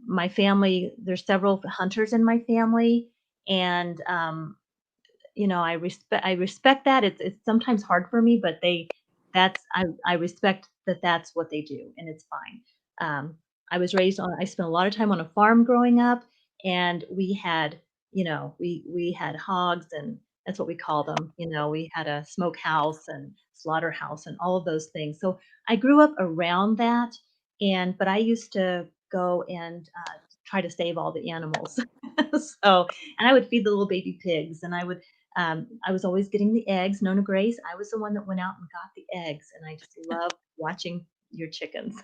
my family. There's several hunters in my family, and you know, I respect that. It's sometimes hard for me, but I respect that that's what they do, and it's fine. I spent a lot of time on a farm growing up, and we had, you know, we had hogs, and that's what we call them. You know, we had a smokehouse and slaughterhouse and all of those things. So I grew up around that, but I used to go and try to save all the animals. So, and I would feed the little baby pigs, and I was always getting the eggs. Nona Grace, I was the one that went out and got the eggs, and I just love watching your chickens.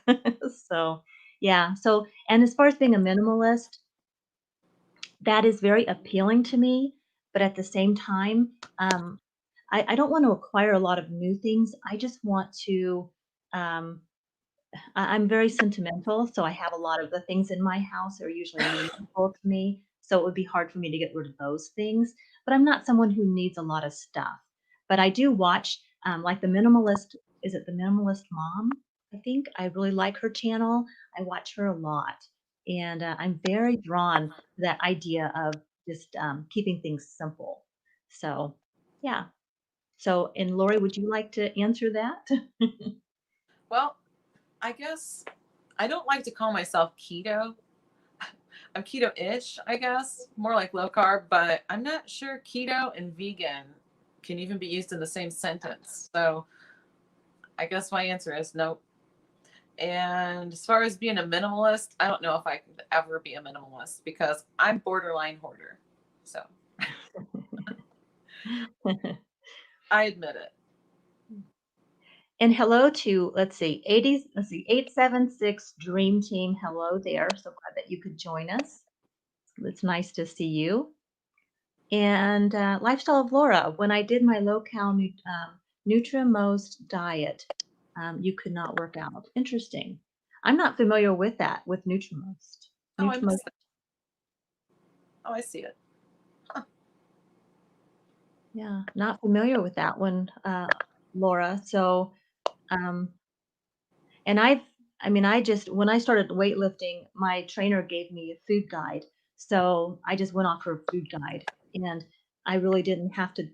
So, yeah. So, and as far as being a minimalist, that is very appealing to me. But at the same time, um, I don't want to acquire a lot of new things. I just want to um, I'm very sentimental, so I have a lot of the things in my house are usually meaningful to me, so it would be hard for me to get rid of those things, but I'm not someone who needs a lot of stuff. But I do watch, like the minimalist, is it the Minimalist Mom? I think I really like her channel. I watch her a lot, and I'm very drawn to that idea of just keeping things simple. So, yeah. So, and Lori, would you like to answer that? Well, I guess I don't like to call myself keto. I'm keto-ish, I guess, more like low carb, but I'm not sure keto and vegan can even be used in the same sentence. So I guess my answer is nope. And as far as being a minimalist, I don't know if I could ever be a minimalist because I'm borderline hoarder. So I admit it. And hello to, let's see, 876 Dream Team. Hello there. So glad that you could join us. It's nice to see you. And Lifestyle of Laura, when I did my low-cal Nutrimost diet, you could not work out. Interesting. I'm not familiar with that, with Nutrimost. Oh, I Nutrimost, missed that. Oh, I see it. Huh. yeah, not familiar with that one, Laura. So, um, And I mean, when I started weightlifting, my trainer gave me a food guide. So I just went off her food guide, and I really didn't have to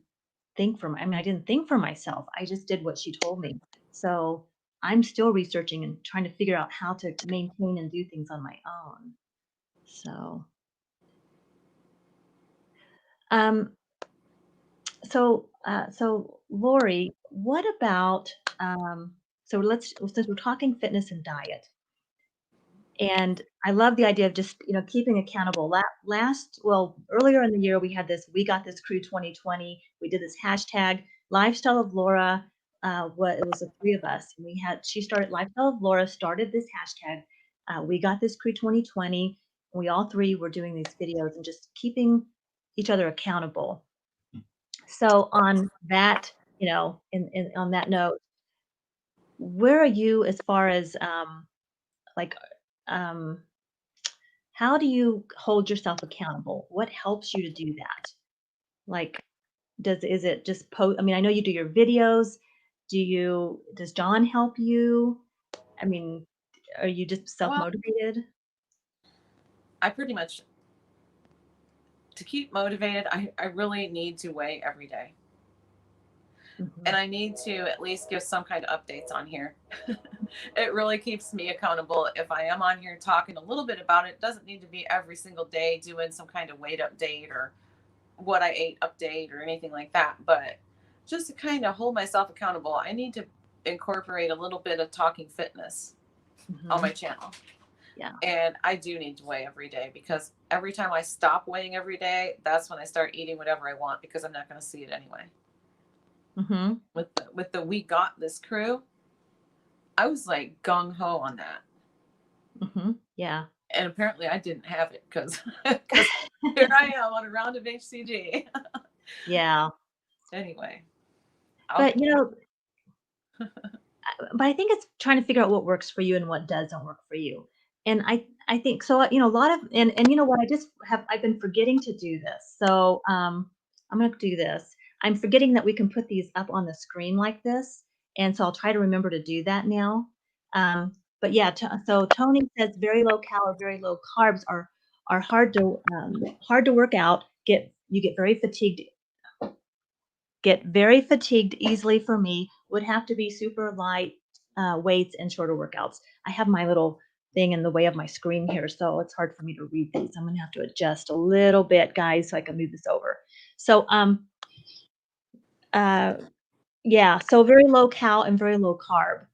I mean, I didn't think for myself. I just did what she told me. So I'm still researching and trying to figure out how to maintain and do things on my own. So, um, so Lori, what about, so since we're talking fitness and diet, and I love the idea of just, you know, keeping accountable. Earlier in the year, we got this crew 2020. We did this hashtag lifestyle of Laura. It was the three of us. And she started lifestyle of Laura, started this hashtag. We got this crew 2020. We all three were doing these videos and just keeping each other accountable. So on that, you know, on that note, where are you as far as like, um, how do you hold yourself accountable? What helps you to do that? Like, is it just I mean, I know you do your videos. Does John help you? I mean, are you just Well, self-motivated? I pretty much, to keep motivated, I really need to weigh every day. And Mhm. I need to at least give some kind of updates on here. It really keeps me accountable. If I am on here talking a little bit about it, it doesn't need to be every single day doing some kind of weight update or what I ate update or anything like that. But just to kind of hold myself accountable, I need to incorporate a little bit of talking fitness on my Mhm. channel. Yeah. And I do need to weigh every day because every time I stop weighing every day, that's when I start eating whatever I want because I'm not going to see it anyway. Mhm. With the We Got This crew, I was like gung ho on that. Mhm. Yeah. And apparently I didn't have it because here I am on a round of HCG. Yeah. Anyway, I'll But, get. but I think it's trying to figure out what works for you and what doesn't work for you. And I think so, a lot of, and you know what, I've been forgetting to do this. So, I'm going to do this. I'm forgetting that we can put these up on the screen like this. And so I'll try to remember to do that now. Um, but yeah, so Tony says very low cal or very low carbs are hard to work out. You get very fatigued easily for me. Would have to be super light weights and shorter workouts. I have my little thing in the way of my screen here, so it's hard for me to read these. I'm gonna have to adjust a little bit, guys, so I can move this over. So, uh, yeah, so very low cal and very low carb.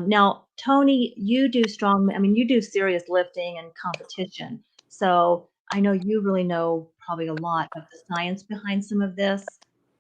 Now, Tony, you do you do serious lifting and competition. So I know you really know probably a lot of the science behind some of this.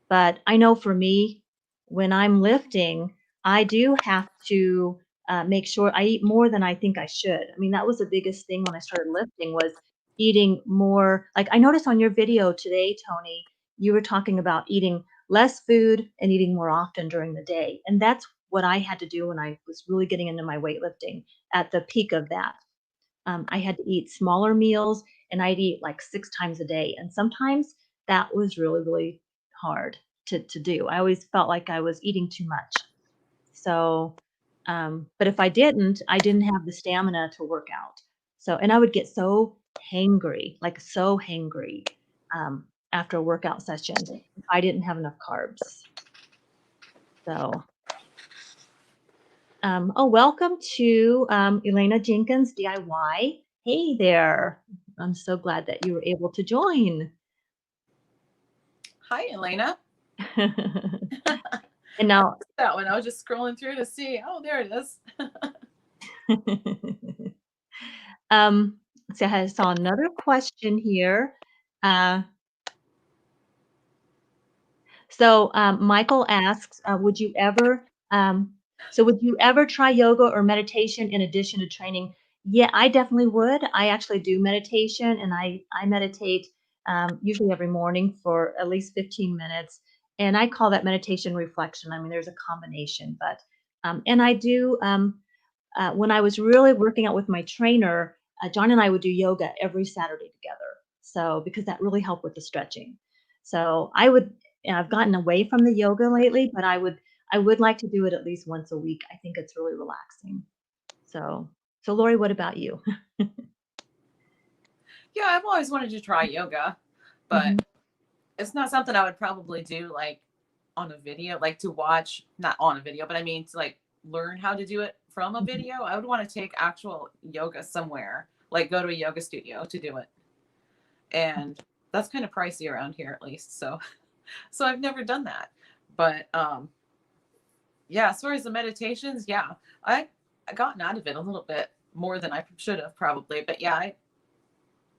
But I know for me, when I'm lifting, I do have to make sure I eat more than I think I should. I mean, that was the biggest thing when I started lifting was eating more. Like I noticed on your video today, Tony, you were talking about eating less food and eating more often during the day. And that's what I had to do when I was really getting into my weightlifting at the peak of that. I had to eat smaller meals and I'd eat like 6 times a day. And sometimes that was really, really hard to do. I always felt like I was eating too much. So, but if I didn't have the stamina to work out. So, and I would get so hangry, like so hangry after a workout session if I didn't have enough carbs. So, welcome to Elena Jenkins DIY. Hey there. I'm so glad that you were able to join. Hi, Elena. And now, That one, I was just scrolling through to see. Oh, there it is. so I saw another question here. So Michael asks, would you ever try yoga or meditation in addition to training? Yeah, I definitely would. I actually do meditation and I meditate usually every morning for at least 15 minutes. And I call that meditation reflection. I mean, there's a combination, but, and I do, when I was really working out with my trainer, John and I would do yoga every Saturday together. So, because that really helped with the stretching. So I've gotten away from the yoga lately, but I would like to do it at least once a week. I think it's really relaxing. So Lori, what about you? Yeah, I've always wanted to try yoga, but Mhm. it's not something I would probably do like on a video, like to watch, not on a video, but I mean to like learn how to do it from a Mhm. video. I would want to take actual yoga somewhere, like go to a yoga studio to do it. And that's kind of pricey around here at least. So I've never done that. But yeah, as far as the meditations, yeah, I gotten out of it a little bit more than I should have probably. But yeah,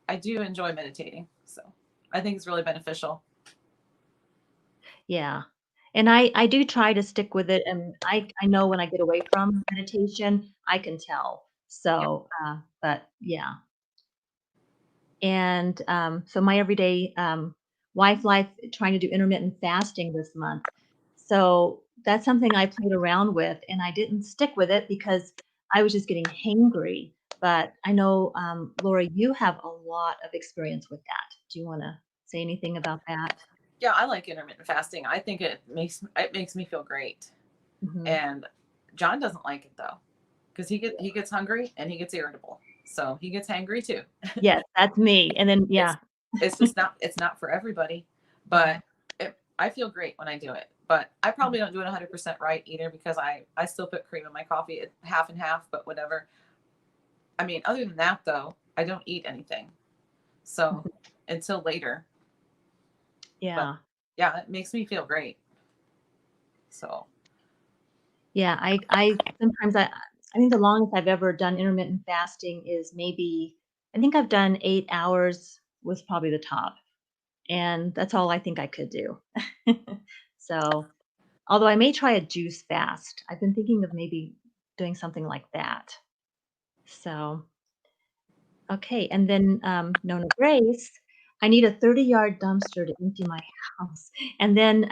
I do enjoy meditating. So I think it's really beneficial. Yeah. And I do try to stick with it, and I know when I get away from meditation, I can tell. Yeah. So, but yeah. And, so my everyday, life trying to do intermittent fasting this month. So that's something I played around with, and I didn't stick with it because I was just getting hangry. But I know, Lori, you have a lot of experience with that. Do you wanna say anything about that? Yeah, I like intermittent fasting. I think it makes me feel great. Mhm. And John doesn't like it though, because he gets hungry and he gets irritable. So he gets hangry too. Yes, that's me, and then It's yeah. it's just not it's not for everybody. Yeah. But I feel great when I do it. But I probably don't do it 100% right either because I still put cream in my coffee, half and half, but whatever. I mean, other than that though, I don't eat anything. So Mhm. until later. But Yeah. yeah, it makes me feel great. So Yeah, I sometimes I think the longest I've ever done intermittent fasting is maybe I think I've done 8 hours was probably the top, and that's all I think I could do. So, although I may try a juice fast. I've been thinking of maybe doing something like that. So, Okay, and then, Nona Grace, I need a 30-yard dumpster to empty my house, and then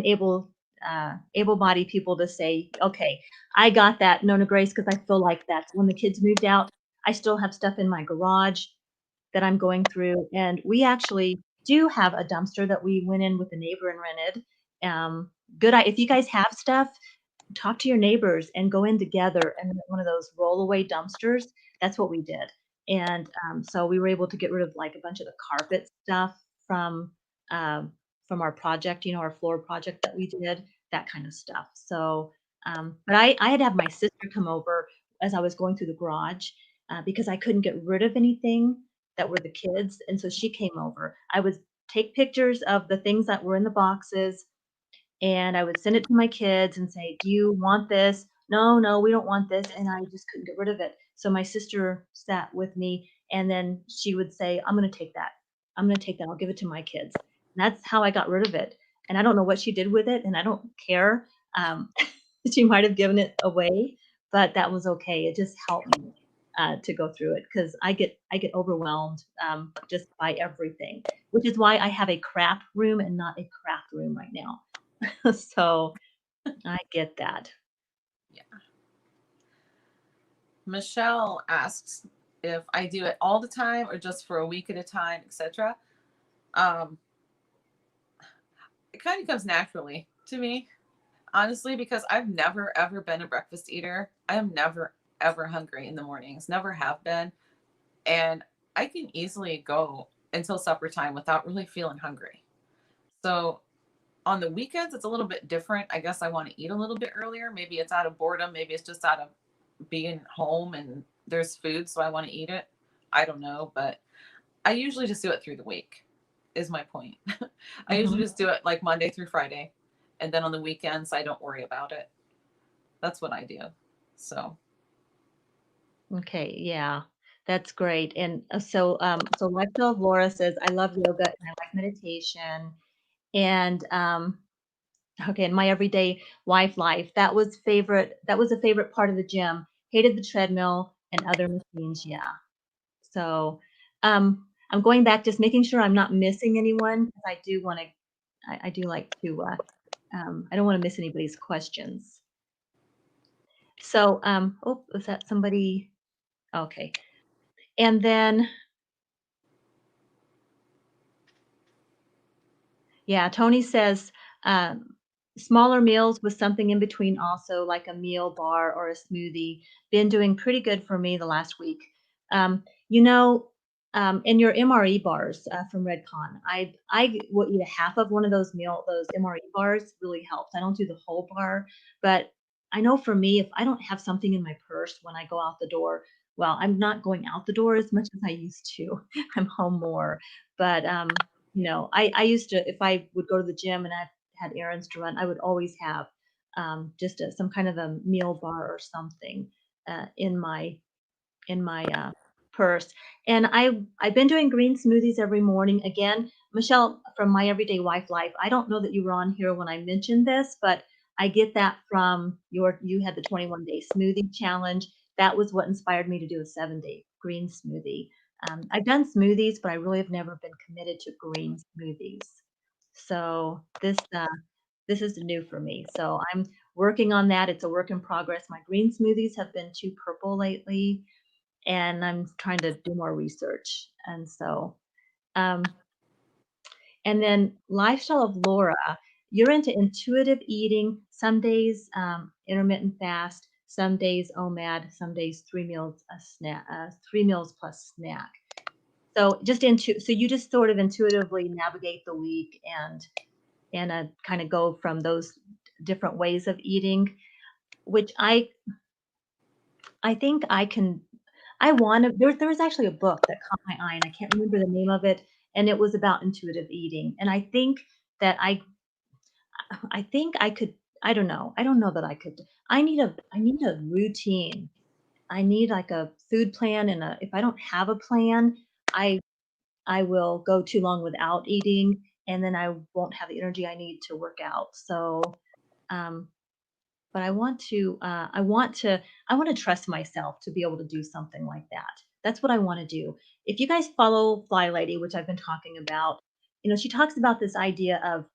able-bodied people to say, "Okay, I got that, Nona Grace, because I feel like that's when the kids moved out, I still have stuff in my garage that I'm going through, and we actually do have a dumpster that we went in with a neighbor and rented. Good I if you guys have stuff, talk to your neighbors and go in together and rent one of those roll-away dumpsters. That's what we did. And so we were able to get rid of like a bunch of the carpet stuff um, from our project, you know, our floor project that we did, that kind of stuff. So, but I had to have my sister come over as I was going through the garage because I couldn't get rid of anything that were the kids, and so she came over. I would take pictures of the things that were in the boxes and I would send it to my kids and say, "Do you want this?" "No, no, we don't want this," and I just couldn't get rid of it. So my sister sat with me, and then she would say, "I'm gonna take that. I'm gonna take that. I'll give it to my kids." And that's how I got rid of it, and I don't know what she did with it, and I don't care. Um, she might have given it away, but that was okay. It just helped me to go through it because I get overwhelmed just by everything, which is why I have a crap room and not a craft room right now. So, I get that. Yeah. Michelle asks if I do it all the time or just for a week at a time, etc. Um, it kind of comes naturally to me, honestly, because I've never ever been a breakfast eater. I am never ever hungry in the mornings, never have been. And I can easily go until supper time without really feeling hungry. So on the weekends, it's a little bit different. I guess I want to eat a little bit earlier. Maybe it's out of boredom. Maybe it's just out of being home and there's food, so I want to eat it. I don't know, but I usually just do it through the week, is my point. I usually Mhm. just do it like Monday through Friday. And then on the weekends, I don't worry about it. That's what I do. So, Okay, yeah, that's great, and, so Lifestyle of Laura says, "I love yoga and I like meditation," and, okay, and my everyday wife life, that was a favorite part of the gym, hated the treadmill and other machines, yeah. So, I'm going back, just making sure I'm not missing anyone, 'cause I do wanna I do like to, I don't wanna miss anybody's questions. So, oh, was that somebody? Okay. And then, yeah, Tony says, smaller meals with something in between also, like a meal bar or a smoothie, been doing pretty good for me the last week. You know, and your MRE bars from Redcon, I will eat a half of one of those MRE bars really helps. I don't do the whole bar, but I know for me, if I don't have something in my purse when I go out the door, well, I'm not going out the door as much as I used to. I'm home more, but I used to, if I would go to the gym and I had errands to run, I would always have just some kind of a meal bar or something in my purse. And I've been doing green smoothies every morning. Again, Michelle from My Everyday Wife Life. I don't know that you were on here when I mentioned this, but I get that from you had the 21-day smoothie challenge. That was what inspired me to do a 7-day green smoothie. I've done smoothies, but I really have never been committed to green smoothies. So this is new for me. So I'm working on that. It's a work in progress. My green smoothies have been too purple lately, and I'm trying to do more research. And so, um, and then Lifestyle of Laura, you're into intuitive eating, some days intermittent fast, some days OMAD, some days 3 meals a snack, 3 meals plus snack. So so you just sort of intuitively navigate the week and kind of go from those different ways of eating, which I think I can I wanna there was actually a book that caught my eye, and I can't remember the name of it, and it was about intuitive eating, and I think that I think I could I don't know that I could I need a routine. I need, like, a food plan and a if I don't have a plan, I I will go too long without eating, and then I won't have the energy I need to work out, so, um but I want to trust myself to be able to do something like that. That's what I want to do. If you guys follow Fly Lady, which I've been talking about, she talks about this idea of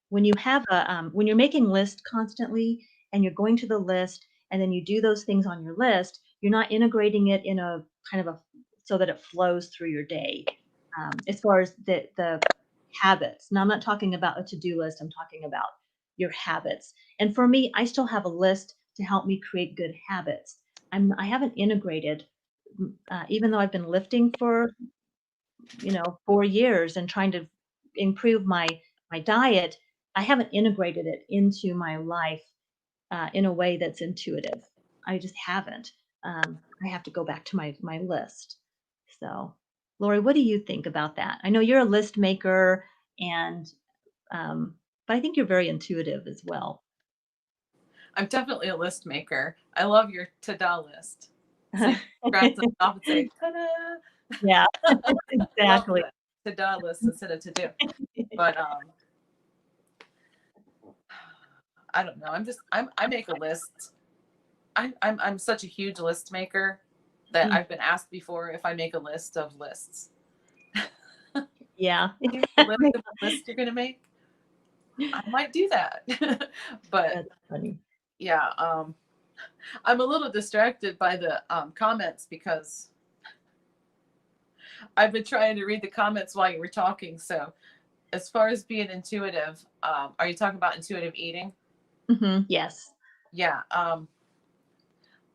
when you have when you're making lists constantly and you're going to the list and then you do those things on your list, you're not integrating it in a kind of a so that it flows through your day. As far as the habits. Now I'm not talking about a to-do list. I'm talking about your habits. And for me, I still have a list to help me create good habits. I haven't integrated, even though I've been lifting for 4 years and trying to improve my diet. I haven't integrated it into my life in a way that's intuitive. I just haven't. I have to go back to my list. So, Lori, what do you think about that? I know you're a list maker, and but I think you're very intuitive as well. I'm definitely a list maker. I love your to-do list. So you scratch the top and say, ta-da! Yeah, Love exactly. the to-do list instead of to-do. But I don't know. I make a list. I'm such a huge list maker that I've been asked before if I make a list of lists. Yeah, Here's the list of the list you're gonna make. I might do that. But that's funny. yeah, I'm a little distracted by the comments because I've been trying to read the comments while you were talking. So as far as being intuitive, are you talking about intuitive eating? Yes. Yeah.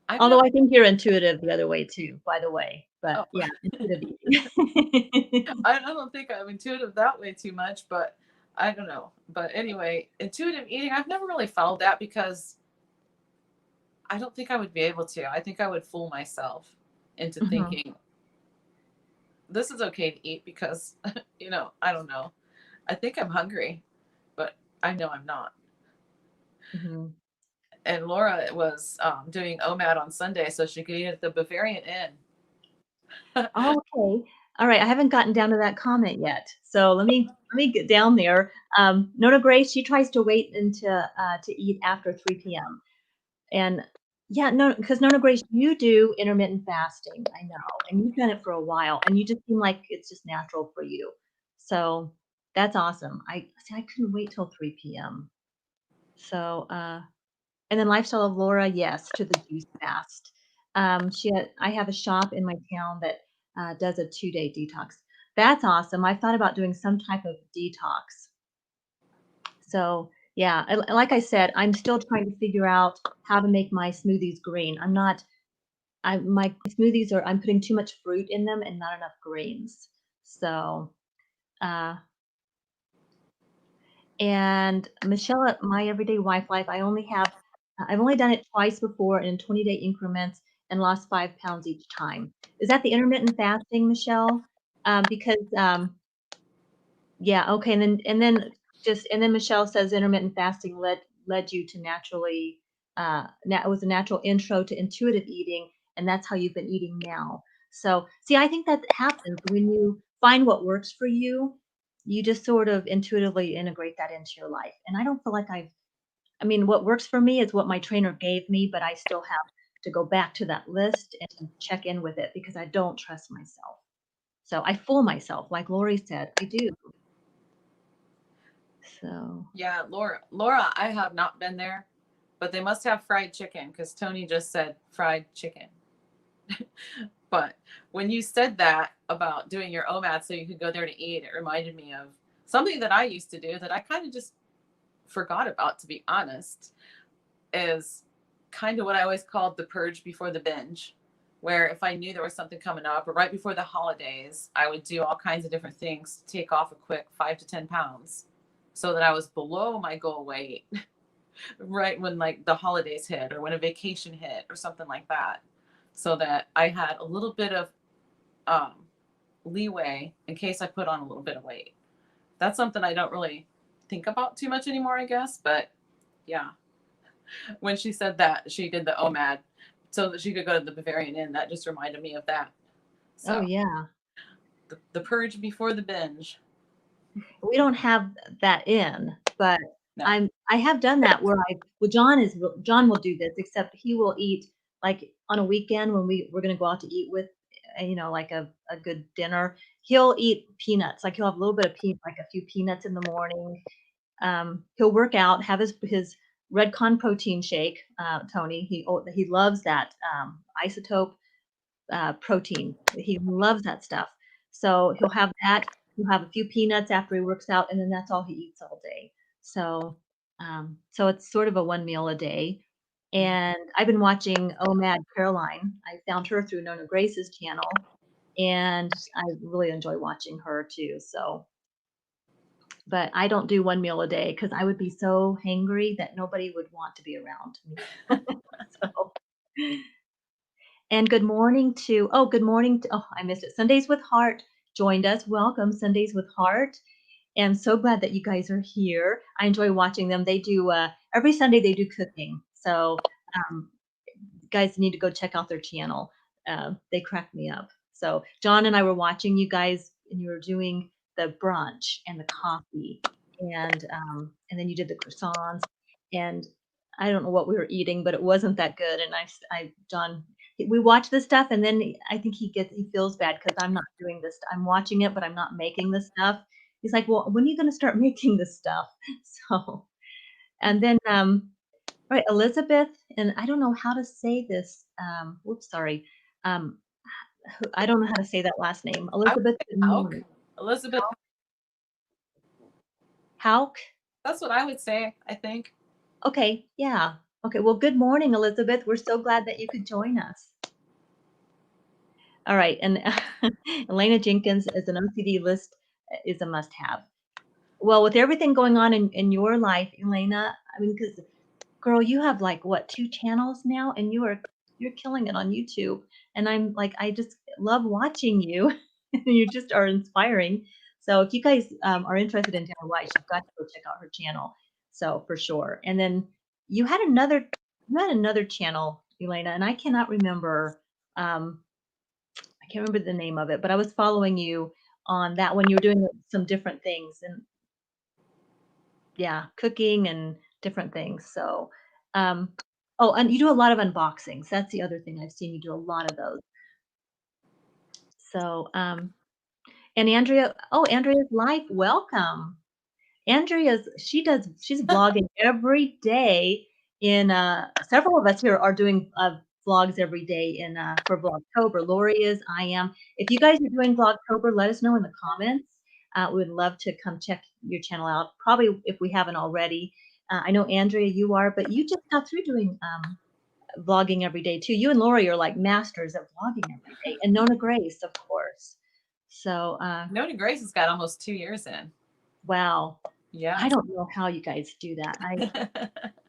Although I think you're intuitive the other way too, by the way. But Oh, yeah, intuitive eating. I don't think I'm intuitive that way too much, but I don't know. But anyway, intuitive eating, I've never really followed that because I don't think I would be able to. I think I would fool myself into thinking this is okay to eat because, I don't know. I think I'm hungry, but I know I'm not. And Laura was doing OMAD on Sunday so she could eat at the Bavarian Inn. Oh, okay. All right. I haven't gotten down to that comment yet. So let me get down there. Nona Grace, she tries to wait until to eat after 3 p.m. And yeah, no, because Nona Grace, you do intermittent fasting. I know. And you've done it for a while and you just seem like it's just natural for you. So that's awesome. I see I couldn't wait till 3 p.m. So and then Lifestyle of Laura, yes, to the juice fast. I have a shop in my town that does a 2-day detox. That's awesome. I thought about doing some type of detox. So yeah, like I said, I'm still trying to figure out how to make my smoothies green. My smoothies I'm putting too much fruit in them and not enough greens. So, and Michelle at My Everyday Wife Life, I've only done it twice before in 20-day increments and lost 5 pounds each time. Is that the intermittent fasting, Michelle? Because yeah, okay, and then Michelle says intermittent fasting led you to naturally it was a natural intro to intuitive eating, and that's how you've been eating now. So, see, I think that happens when you find what works for you. You just sort of intuitively integrate that into your life. And I don't feel like I mean, what works for me is what my trainer gave me, but I still have to go back to that list and check in with it because I don't trust myself. So I fool myself, like Lori said, I do. So Yeah, Laura, I have not been there, but they must have fried chicken because Tony just said fried chicken. But when you said that about doing your OMAD so you could go there to eat, it reminded me of something that I used to do that I kind of just forgot about, to be honest, is kind of what I always called the purge before the binge, where if I knew there was something coming up or right before the holidays, I would do all kinds of different things to take off a quick 5 to 10 pounds so that I was below my goal weight right when like the holidays hit or when a vacation hit or something like that, so that I had a little bit of um, leeway in case I put on a little bit of weight. That's something I don't really think about too much anymore, I guess. But yeah, when she said that she did the OMAD so that she could go to the Bavarian Inn, that just reminded me of that. oh So yeah. the purge before the binge. We don't have that in, but No. I have done that where John will do this, except he will eat like on a weekend when we're gonna go out to eat like a good dinner, he'll eat peanuts. Like he'll have a little bit of like a few peanuts in the morning. He'll work out, have his Redcon protein shake. Tony, he loves that isotope protein. He loves that stuff. So he'll have that. He'll have a few peanuts after he works out, and then that's all he eats all day. So, so it's sort of a one meal a day. And I've been watching Oh Mad Caroline. I found her through Nona Grace's channel, and I really enjoy watching her too. So, but I don't do one meal a day because I would be so hangry that nobody would want to be around me. So. And good morning to, I missed it. Sundays with Heart joined us. Welcome, Sundays with Heart. And so glad that you guys are here. I enjoy watching them. They do, every Sunday they do cooking. So guys need to go check out their channel. They crack me up. So John and I were watching you guys, and you were doing the brunch and the coffee, and then you did the croissants, and I don't know what we were eating, but it wasn't that good. And John, we watch this stuff, and then I think he feels bad because I'm not doing this. I'm watching it, but I'm not making the stuff. He's like, well, when are you going to start making this stuff? So, and then, all right, Elizabeth, and I don't know how to say this. Whoops, sorry. I don't know how to say that last name. Elizabeth. Elizabeth. Hauk? That's what I would say, I think. Okay, yeah. Okay, well, good morning, Elizabeth. We're so glad that you could join us. All right, and Elena Jenkins as an OCD list is a must-have. Well, with everything going on in your life, Elena, I mean, because girl, you have like what, 2 channels now, and you're killing it on YouTube. And I'm like, I just love watching you. You just are inspiring. So if you guys are interested in Taylor White, you've got to go check out her channel. So for sure. And then you had another channel, Elena, and I cannot remember. I can't remember the name of it, but I was following you on that one. You were doing some different things, and yeah, cooking and different things. So, oh, and you do a lot of unboxings. That's the other thing I've seen you do a lot of those. So, and Andrea, Andrea's live. Welcome. She's vlogging every day in, several of us here are doing vlogs every day in, for Vlogtober. Lori is, I am. If you guys are doing Vlogtober, let us know in the comments. We would love to come check your channel out. Probably if we haven't already. I know Andrea, you are, but you just got through doing vlogging every day too. You and Lori are like masters at vlogging every day, and Nona Grace, of course. So Nona Grace has got almost 2 years in. Wow. Yeah. I don't know how you guys do that.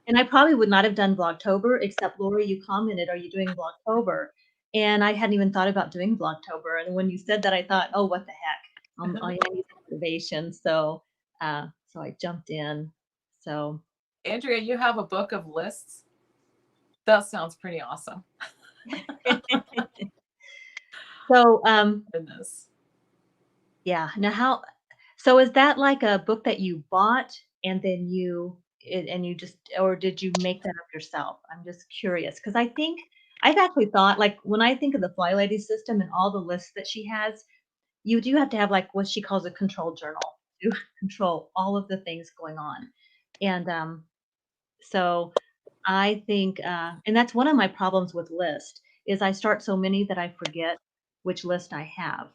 And I probably would not have done Vlogtober, except Lori, you commented, are you doing Vlogtober? And I hadn't even thought about doing Vlogtober. And when you said that, I thought, oh, what the heck? I need motivation. So so I jumped in. So Andrea, you have a book of lists? That sounds pretty awesome. So goodness. Yeah. Now so is that like a book that you bought and then you just, or did you make that up yourself? I'm just curious because I've actually thought, like, when I think of the Fly Lady system and all the lists that she has, you do have to have like what she calls a control journal to control all of the things going on. And so I think, and that's one of my problems with list is I start so many that I forget which list I have.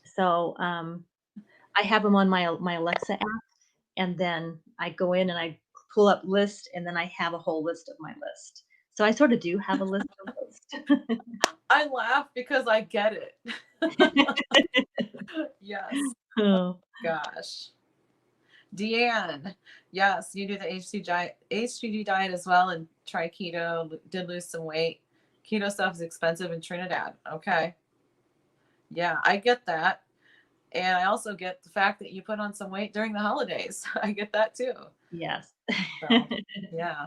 So I have them on my Alexa app, and then I go in and I pull up list, and then I have a whole list of my list. So I sort of do have a list of list. I laugh because I get it. Yes. Oh gosh. Deanne, yes, you do the HCG diet as well and try keto, did lose some weight. Keto stuff is expensive in Trinidad. Okay. Yeah, I get that. And I also get the fact that you put on some weight during the holidays. I get that too. Yes. So, yeah.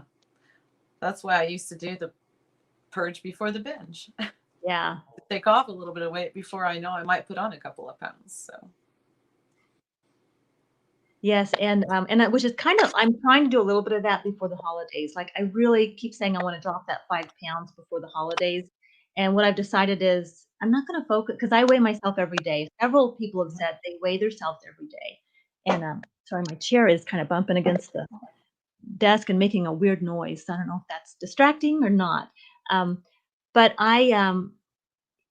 That's why I used to do the purge before the binge. Yeah. Take off a little bit of weight before I know I might put on a couple of pounds. So. Yes, and which is kind of, I'm trying to do a little bit of that before the holidays. Like I really keep saying I want to drop that 5 pounds before the holidays, And what I've decided is I'm not going to focus, because I weigh myself every day. Several people have said they weigh themselves every day. And sorry, my chair is kind of bumping against the desk and making a weird noise. So I don't know if that's distracting or not. But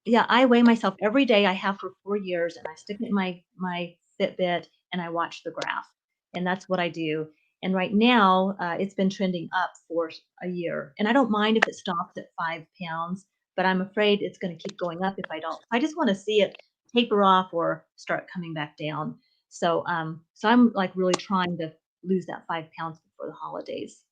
yeah, I weigh myself every day. I have for 4 years, and I stick it in my Fitbit and I watch the graph, and that's what I do. And right now, it's been trending up for a year, and I don't mind if it stops at 5 pounds, but I'm afraid it's going to keep going up if I don't. I just want to see it taper off or start coming back down. So, so I'm like really trying to lose that 5 pounds before the holidays.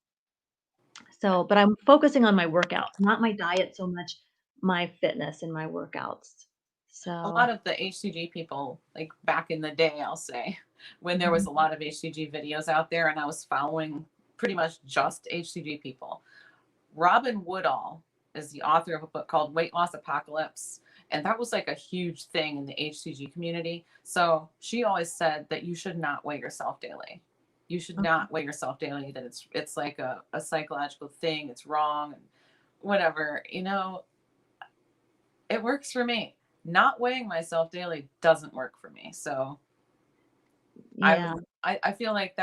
So, but I'm focusing on my workouts, not my diet so much, my fitness and my workouts. A So, lot of the HCG people, like back in the day, I'll say, when there was mhm, a lot of HCG videos out there and I was following pretty much just HCG people. Robin Woodall is the author of a book called Weight Loss Apocalypse. And that was like a huge thing in the HCG community. So she always said that you should not weigh yourself daily. You should okay, not weigh yourself daily, that it's like a psychological thing, it's wrong and whatever. It works for me. Not weighing myself daily doesn't work for me. So yeah, I feel like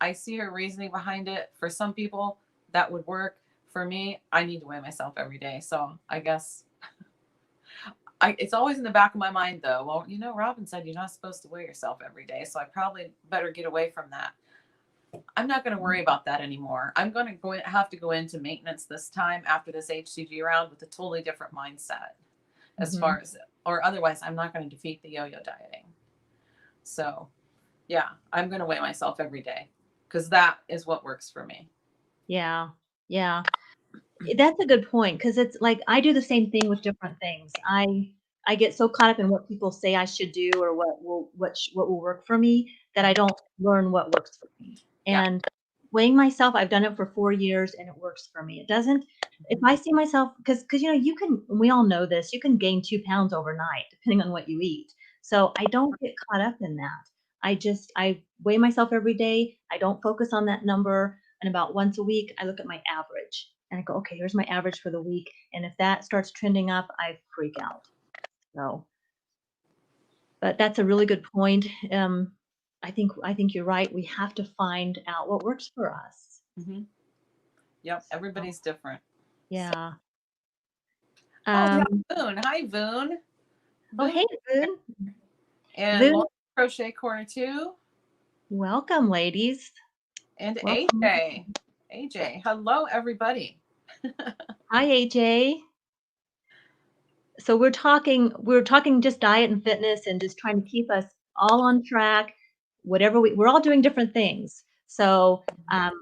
I see her reasoning behind it. For some people that would work. For me, I need to weigh myself every day. So I guess it's always in the back of my mind though. Well, Robin said you're not supposed to weigh yourself every day. So I probably better get away from that. I'm not going to worry about that anymore. I'm going to have to go into maintenance this time after this HCG round with a totally different mindset as hmm, far as, or otherwise I'm not going to defeat the yo-yo dieting. So yeah, I'm going to weigh myself every day because that is what works for me. yeah, yeah. That's a good point, because it's like I do the same thing with different things. I get so caught up in what people say I should do or what will work for me that I don't learn what works for me. Yeah. And weighing myself, I've done it for 4 years and it works for me. It doesn't, if I see myself, because you can, we all know this, you can gain 2 pounds overnight depending on what you eat. So I don't get caught up in that. I weigh myself every day. I don't focus on that number. And about once a week, I look at my average and I go, okay, here's my average for the week. And if that starts trending up, I freak out. So, but that's a really good point. I think you're right. We have to find out what works for us. Mm-hmm. Yep. So, Everybody's different. So, yeah. oh, we have Um, Boone. Hi, Boone. oh, Boone hey, Voon. and Voon, Lauren Crochet Corner 2 welcome, ladies. and Welcome. AJ. AJ. Hello, everybody. Hi, AJ. So we're talking just diet and fitness and just trying to keep us all on track, whatever we're all doing different things. So, um,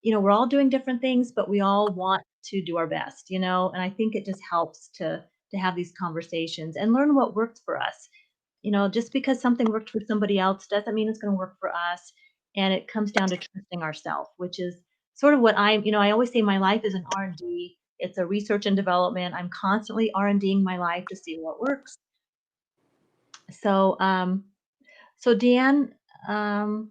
we're all doing different things, but we all want to do our best, and I think it just helps to have these conversations and learn what works for us. Just because something worked for somebody else doesn't mean it's going to work for us. And it comes down to trusting ourselves, which is sort of what I always say my life is an R&D. It's a research and development. I'm constantly R&Ding my life to see what works. So, so Deanne, um,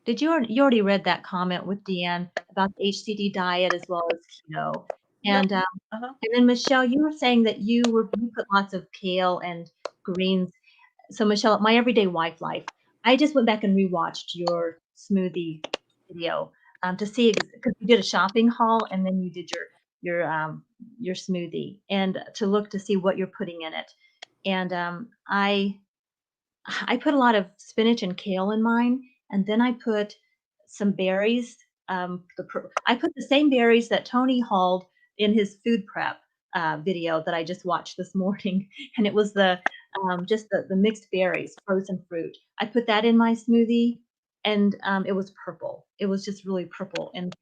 you already read that comment with Deanne about the HCD diet as well as keto. Yep. And Uh-huh. and then Michelle, you were saying that you put lots of kale and greens. So Michelle, my everyday wife life, I just went back and rewatched your smoothie video to see, because you did a shopping haul and then you did your smoothie, and to look to see what you're putting in it. And I put a lot of spinach and kale in mine, and then I put some berries. I put the same berries that Tony hauled in his food prep video that I just watched this morning, and it was just the mixed berries, frozen fruit. I put that in my smoothie, and it was purple. It was just really purple, and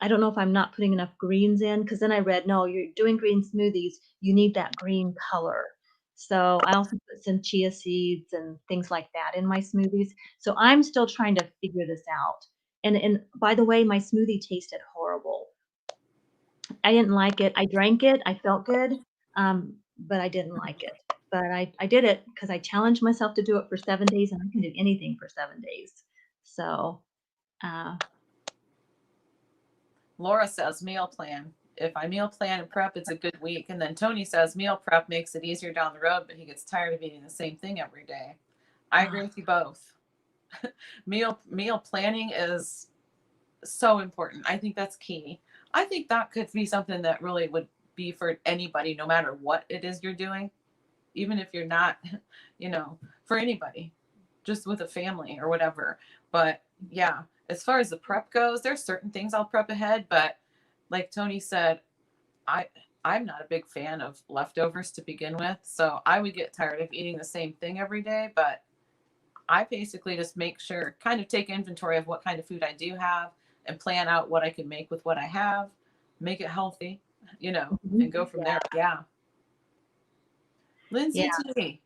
I don't know if I'm not putting enough greens in, because then I read, no, you're doing green smoothies, you need that green color. So I also put some chia seeds and things like that in my smoothies. So I'm still trying to figure this out. And by the way, my smoothie tasted horrible. I didn't like it. I drank it. I felt good, but I didn't like it. But I did it because I challenged myself to do it for 7 days, and I can do anything for 7 days. So, uh, Laura says meal plan. If I meal plan and prep, it's a good week. And then Tony says meal prep makes it easier down the road, but he gets tired of eating the same thing every day. I agree with you both. Meal planning is so important. I think that's key. I think that could be something that really would be for anybody, no matter what it is you're doing, even if you're not, for anybody, just with a family or whatever. But yeah, as far as the prep goes, there's certain things I'll prep ahead, but like Tony said, I I'm not a big fan of leftovers to begin with, so I would get tired of eating the same thing every day, but I basically just make sure, kind of take inventory of what kind of food I do have and plan out what I can make with what I have, make it healthy, and go from Yeah. there. Yeah. Yeah. Lindsay T,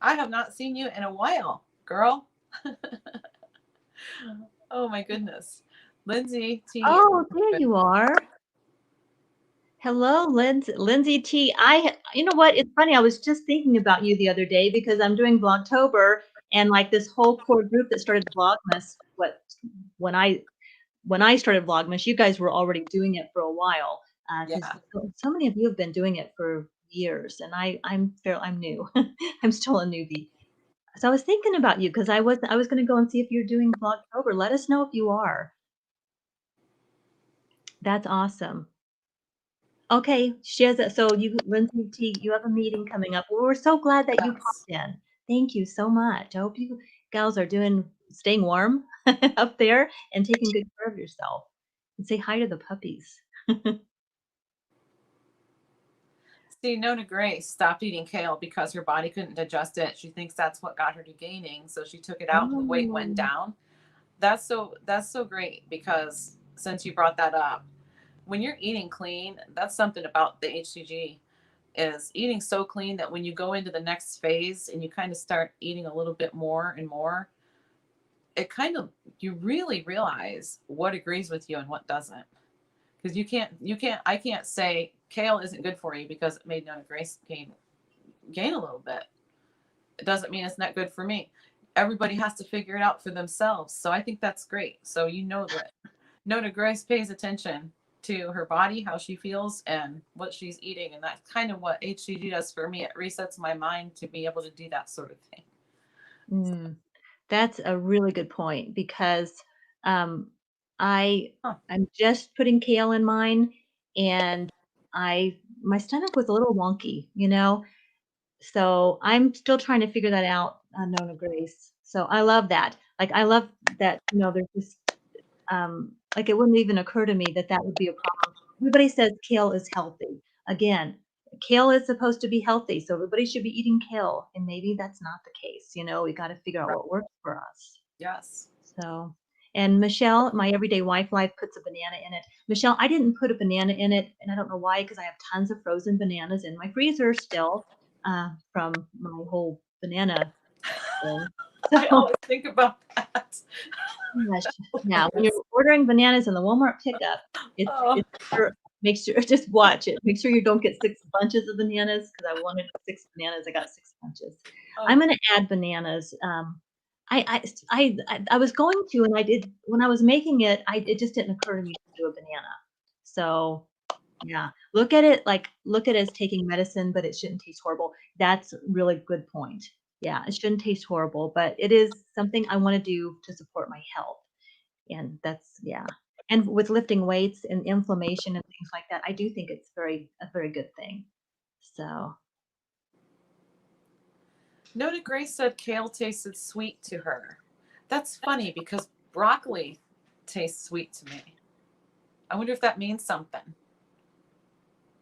I have not seen you in a while, girl. Oh my goodness. Lindsay T. Oh, there you are. Hello, Lindsay T. You know what? It's funny. I was just thinking about you the other day because I'm doing Vlogtober, and like this whole core group that started Vlogmas. When I started Vlogmas, you guys were already doing it for a while. Because Yeah. so many of you have been doing it for years, and I'm new. I'm still a newbie. So I was thinking about you because I was going to go and see if you're doing Vlogtober. Let us know if you are. That's awesome. Okay, she has a so you Lindsay T, you have a meeting coming up. Well, we're so glad that you Yes. popped in. Thank you so much. I hope you gals are staying warm up there and taking good care of yourself. And say hi to the puppies. See, Nona Grace stopped eating kale because her body couldn't digest it. She thinks that's what got her to gaining, so she took it out and the weight went Oh. down. That's so great because since you brought that up, when you're eating clean, that's something about the HCG is eating so clean that when you go into the next phase and you kind of start eating a little bit more and more, it kind of you really realize what agrees with you and what doesn't. Because I can't say kale isn't good for you because it made Nona Grace gain a little bit. It doesn't mean it's not good for me. Everybody has to figure it out for themselves. So I think that's great. So that Nona Grace pays attention to her body, how she feels, and what she's eating. And that's kind of what HCG does for me. It resets my mind to be able to do that sort of thing. Mm, that's a really good point because um, I Huh. I'm just putting kale in mine, and my stomach was a little wonky, So I'm still trying to figure that out, Nona Grace. So I love that. Like I love that, there's this like it wouldn't even occur to me that that would be a problem. Everybody says kale is healthy. Again, kale is supposed to be healthy, so everybody should be eating kale, and maybe that's not the case. We got to figure out Right. what works for us. Yes. So, and Michelle, my everyday wife life puts a banana in it. Michelle, I didn't put a banana in it, and I don't know why, because I have tons of frozen bananas in my freezer still from my whole banana thing. I So, always think about that. gosh, yeah, when you're ordering bananas in the Walmart pickup, Oh, it's sure make sure just watch it. Make sure you don't get 6 bunches of bananas because I wanted 6 bananas, I got 6 bunches. oh, I'm gonna add bananas. I was going to, and I did when I was making it, it just didn't occur to me to do a banana. So, yeah, look at it as taking medicine, but it shouldn't taste horrible. That's a really good point. Yeah, it shouldn't taste horrible, but it is something I wanna do to support my health, and that's yeah. And with lifting weights and inflammation and things like that, I do think it's a very good thing. So, Nona Grace said kale tasted sweet to her. That's funny because broccoli tastes sweet to me. I wonder if that means something.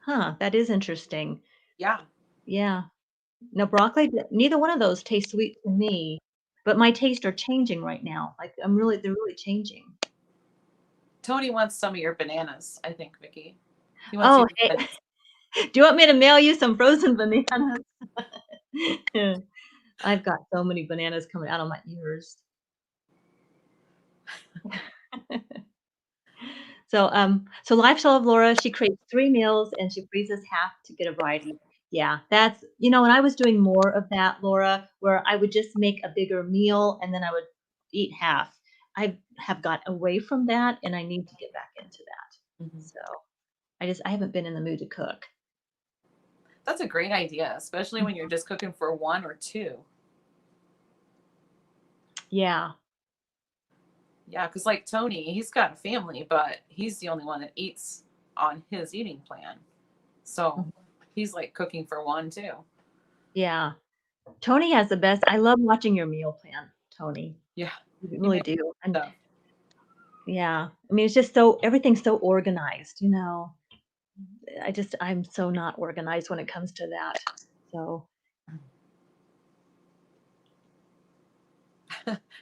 that is interesting. Yeah. Yeah. No, broccoli, neither one of those taste sweet to me, but my tastes are changing right now. Like, they're really changing. Tony wants some of your bananas, I think, Vicky. He wants you Oh, to hey, send. do you want me to mail you some frozen bananas? I've got so many bananas coming out of my ears. So Lifestyle of Laura, she creates 3 meals and she freezes half to get a variety. Yeah, that's when I was doing more of that, Laura, where I would just make a bigger meal and then I would eat half. I have got away from that and I need to get back into that. Mhm. So, I haven't been in the mood to cook. That's a great idea, especially when you're just cooking for one or two. Yeah. Yeah, because like Tony, he's got a family, but he's the only one that eats on his eating plan. So Mhm. he's like cooking for one too. Yeah. Tony has the best. I love watching your meal plan, Tony. Yeah, You he really makes do. And stuff. yeah, I mean, it's just everything's so organized, you know. I'm so not organized when it comes to that. So,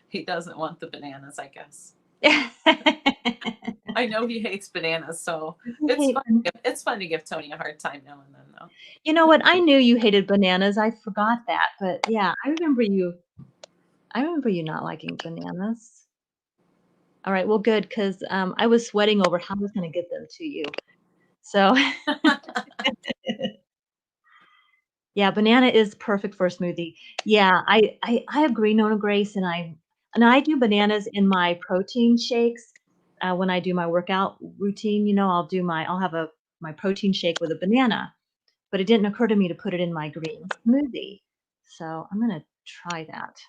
He doesn't want the bananas, I guess. I I know he hates bananas, so it's hate fun. It's fun to give Tony a hard time now and then, though. You know what? I knew you hated bananas. I forgot that. But yeah, I remember you not liking bananas. All right, well, good, 'cause, I was sweating over how I was gonna get them to you. So, yeah, banana is perfect for a smoothie. Yeah, I agree, Nona Grace, and I do bananas in my protein shakes, when I do my workout routine, you know, I'll have my protein shake with a banana, but it didn't occur to me to put it in my green smoothie. So, I'm gonna try that.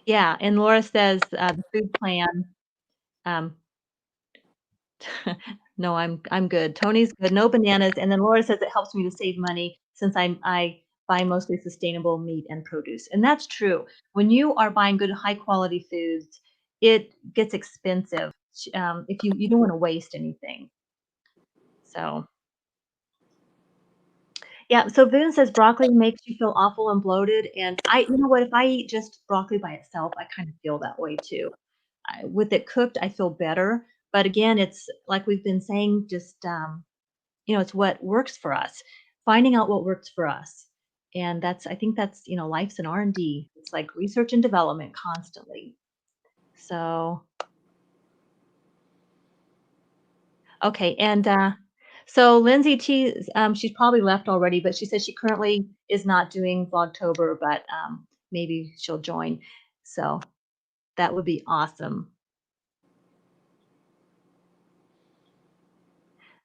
Yeah, and Laura says, the food plan, um, no, I'm good. Tony's good, no bananas, and then Laura says it helps me to save money since I buy mostly sustainable meat and produce, and that's true. When you are buying good high quality foods, it gets expensive, if you don't wanna waste anything. So, yeah, so Boone says broccoli makes you feel awful and bloated, and you know what, if I eat just broccoli by itself, I kind of feel that way too. With it cooked, I feel better. But again, it's like we've been saying, just you know, it's what works for us. Finding out what works for us, and I think that's life's an R&D. It's like research and development constantly. So okay, and so Lindsay T, she's probably left already, but she says she currently is not doing Vlogtober, but maybe she'll join. So that would be awesome.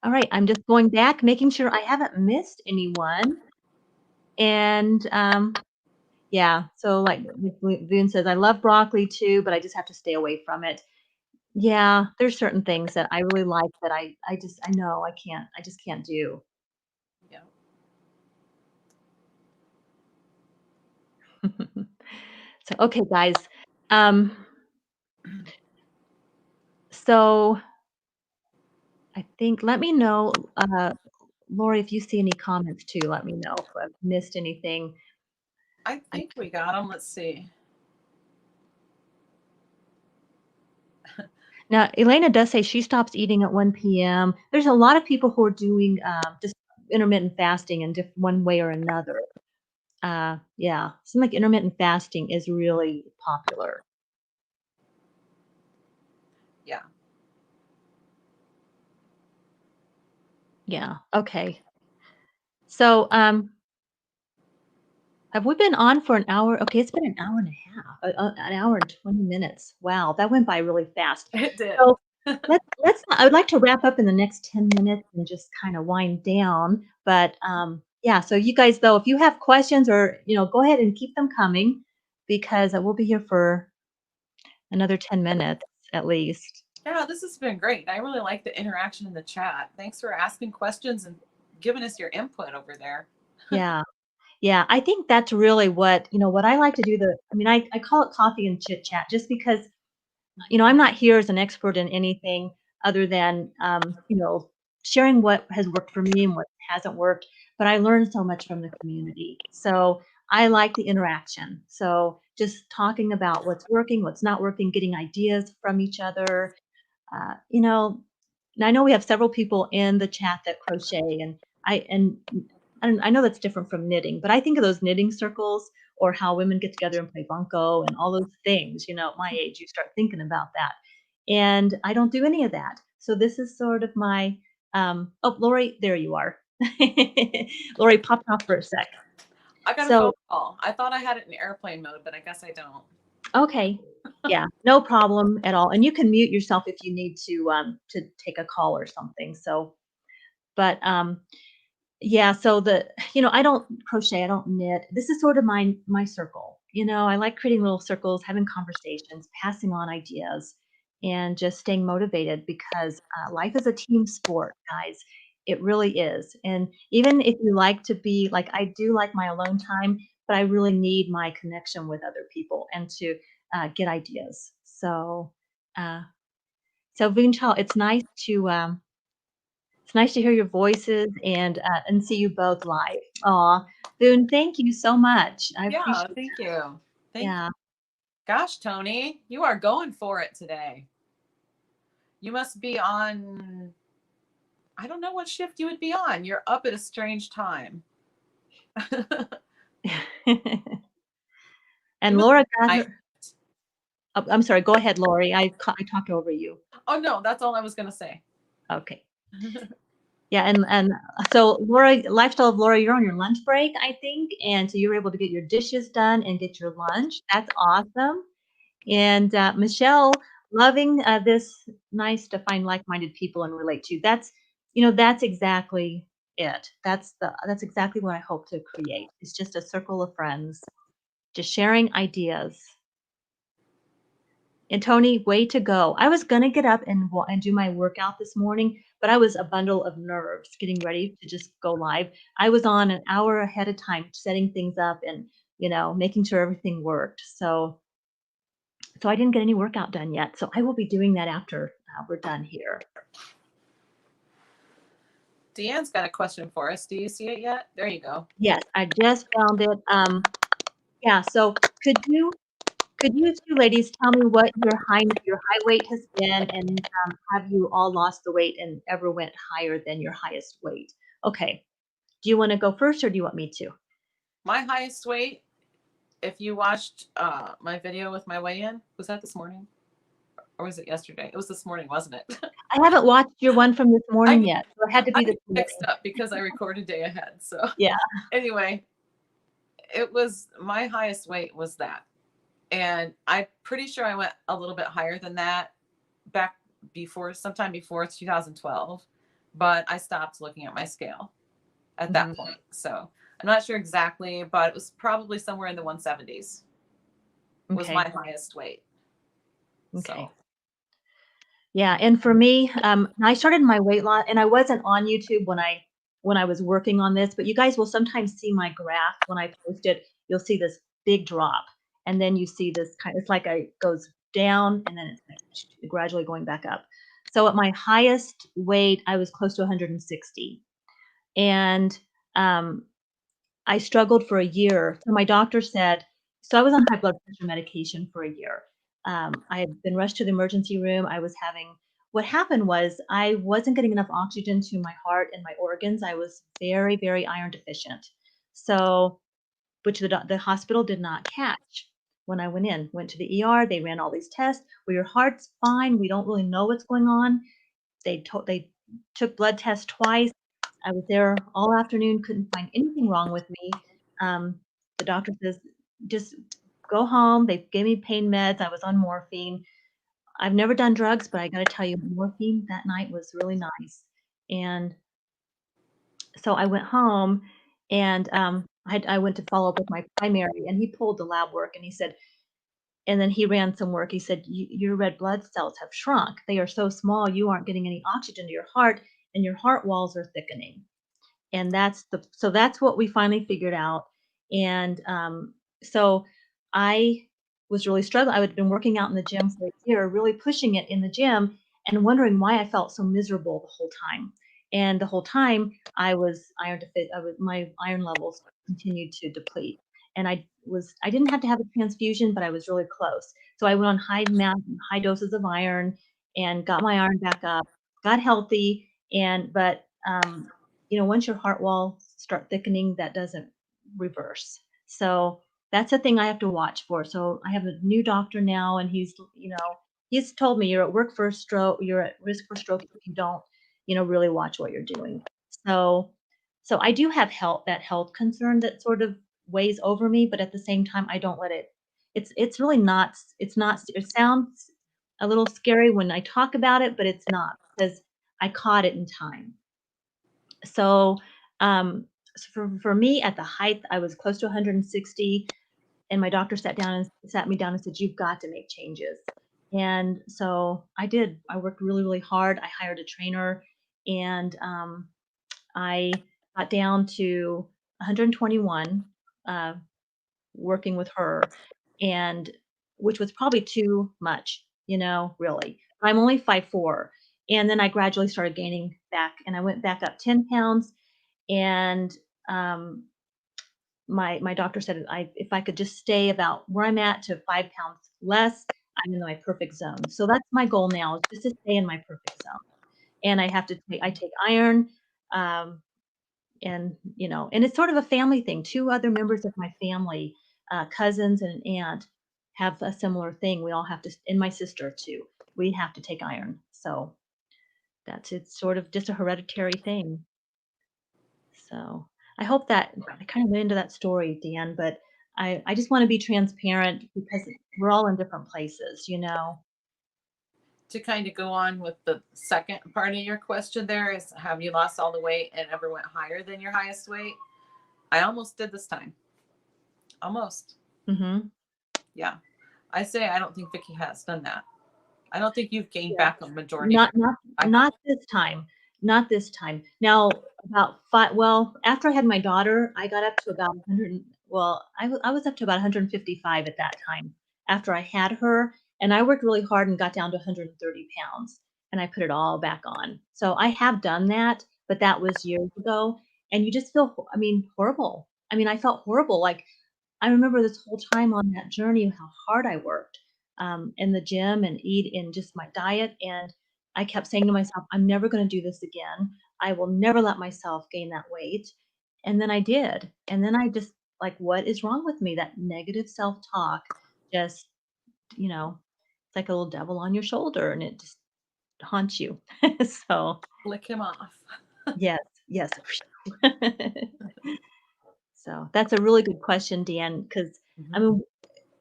All right, I'm just going back, making sure I haven't missed anyone. And yeah, so like Boone says, I love broccoli too, but I just have to stay away from it. Yeah, there's certain things that I really like that I know I just can't do. Yeah. So okay, guys. Um, so I think let me know, Lori, if you see any comments too, let me know if I've missed anything. I I think we got them. Let's see. Now, Elena does say she stops eating at 1 p.m. There's a lot of people who are doing just intermittent fasting in one way or another. Yeah, seems like intermittent fasting is really popular. Yeah. Yeah. Okay. So, have we been on for an hour? Okay, it's been an hour and a half, an hour and 20 minutes. Wow, that went by really fast. It did. So I would like to wrap up in the next 10 minutes and just kind of wind down. But yeah, so you guys though, if you have questions or go ahead and keep them coming because we'll be here for another 10 minutes at least. Yeah, this has been great. I really like the interaction in the chat. Thanks for asking questions and giving us your input over there. Yeah. Yeah, I think that's really what I like to do. I call it coffee and chit chat just because I'm not here as an expert in anything other than, sharing what has worked for me and what hasn't worked, but I learned so much from the community. So I like the interaction. So just talking about what's working, what's not working, getting ideas from each other. Uh, you know, and I know we have several people in the chat that crochet, and I know that's different from knitting, but I think of those knitting circles or how women get together and play bunco and all those things. At my age, you start thinking about that, and I don't do any of that. So this is sort of my oh, Lori, there you are. Lori popped off for a sec. I got a phone So call. I thought I had it in airplane mode, but I guess I don't. okay, Yeah, no problem at all. And you can mute yourself if you need to take a call or something. So, but yeah, so I don't crochet, I don't knit. This is sort of my circle. I like creating little circles, having conversations, passing on ideas, and just staying motivated because life is a team sport, guys. It really is. And even if you like to be like, I do like my alone time, but I really need my connection with other people and to get ideas. Uh, so Vinchal, it's nice to hear your voices and see you both live. Aw, Boone, thank you so much. I Yeah, appreciate thank that. you. Thank Yeah. Gosh, Tony, you are going for it today. You must be on, I don't know what shift you would be on. You're up at a strange time. And You must Laura be got night. her. Oh, I'm sorry. Go ahead, Lori. I talked over you. Oh no, that's all I was gonna say. Okay. Yeah, and so Laura, Lifestyle of Laura, you're on your lunch break, I think, and so you were able to get your dishes done and get your lunch. That's awesome. And Michelle, loving this, nice to find like-minded people and relate to. That's exactly it. That's exactly what I hope to create. It's just a circle of friends, just sharing ideas. And Tony, way to go. I was gonna get up and do my workout this morning, but I was a bundle of nerves getting ready to just go live. I was on an hour ahead of time setting things up and making sure everything worked. So I didn't get any workout done yet. So I will be doing that after we're done here. Deanne's got a question for us. Do you see it yet? There you go. Yes, I just found it. Yeah. So could you two ladies tell me what your high weight has been, and have you all lost the weight and ever went higher than your highest weight? Okay. Do you want to go first, or do you want me to? My highest weight, if you watched my video with my weigh-in, was that this morning? Or was it yesterday? It was this morning, wasn't it? I haven't watched your one from this I morning get, yet, so it had to I be get this mixed morning. up because I record a day ahead. So Yeah. anyway, it was my highest weight was that. And I'm pretty sure I went a little bit higher than that back sometime before 2012, but I stopped looking at my scale at that Mm-hmm. point. So I'm not sure exactly, but it was probably somewhere in the 170s was my Okay. highest weight. Okay. So Yeah, and for me, I started my weight loss, and I wasn't on YouTube when I was working on this, but you guys will sometimes see my graph when I post it. You'll see this big drop, and then you see this it's like it goes down, and then it's like gradually going back up. So at my highest weight, I was close to 160, and um, I struggled for a year. So my doctor said, so I was on high blood pressure medication for a year. I had been rushed to the emergency room. What happened was I wasn't getting enough oxygen to my heart and my organs. I was very, very iron deficient. So, which the hospital did not catch when I went to the ER. They ran all these tests. Well, your heart's fine. We don't really know what's going on. They took blood tests twice. I was there all afternoon, couldn't find anything wrong with me. The doctor says, just go home. They gave me pain meds. I was on morphine. I've never done drugs, but I got to tell you, morphine that night was really nice. And so I went home and I went to follow up with my primary, and he pulled the lab work and he said, and then he ran some work. He said, your red blood cells have shrunk. They are so small, you aren't getting any oxygen to your heart, and your heart walls are thickening. And that's what we finally figured out. And so I was really struggling. I had been working out in the gym for a year, really pushing it in the gym, and wondering why I felt so miserable the whole time. And the whole time I was iron deficient. My iron levels continued to deplete, and I didn't have to have a transfusion, but I was really close. So I went on high doses of iron and got my iron back up, got healthy, but once your heart walls start thickening, that doesn't reverse. So that's a thing I have to watch for. So I have a new doctor now, and he's told me you're at work for a stroke, you're at risk for stroke if you don't, really watch what you're doing. So, so I do have that health concern that sort of weighs over me, but at the same time, I don't let it it's really not, it's not, it sounds a little scary when I talk about it, but it's not, because I caught it in time. So, so for me at the height, I was close to 160, and my doctor sat me down and said, "You've got to make changes." And so I did. I worked really, really hard. I hired a trainer, and I got down to 121, uh, working with her, and which was probably too much, really. I'm only 5'4", and then I gradually started gaining back, and I went back up 10 pounds, and um, my doctor said if I could just stay about where I'm at to 5 pounds less, I'm in my perfect zone. So that's my goal now, is just to stay in my perfect zone. And I take iron, um, and it's sort of a family thing. 2 other members of my family, cousins and an aunt, have a similar thing. We all have to, and my sister too. We have to take iron. So it's sort of just a hereditary thing. So I hope that I kind of went into that story, Dan, but I just want to be transparent because we're all in different places. To kind of go on with the second part of your question, there is, have you lost all the weight and ever went higher than your highest weight? I almost did this time. Almost. Mm-hmm. Yeah. I say I don't think Vicky has done that. I don't think you've gained Yeah. back a majority. Not this time. Not this time. Now, after I had my daughter, I got up to about 100. Well, I was up to about 155 at that time after I had her, and I worked really hard and got down to 130 pounds, and I put it all back on. So I have done that, but that was years ago, and you just feel, horrible. I felt horrible. Like, I remember this whole time on that journey how hard I worked, in the gym and eat in just my diet, and I kept saying to myself, "I'm never gonna do this again. I will never let myself gain that weight." And then I did, and then I just like, "What is wrong with me?" That negative self-talk just, it's like a little devil on your shoulder, and it just haunts you. So, Flick him off. yes, yes. So, that's a really good question, Dan, because I Mhm.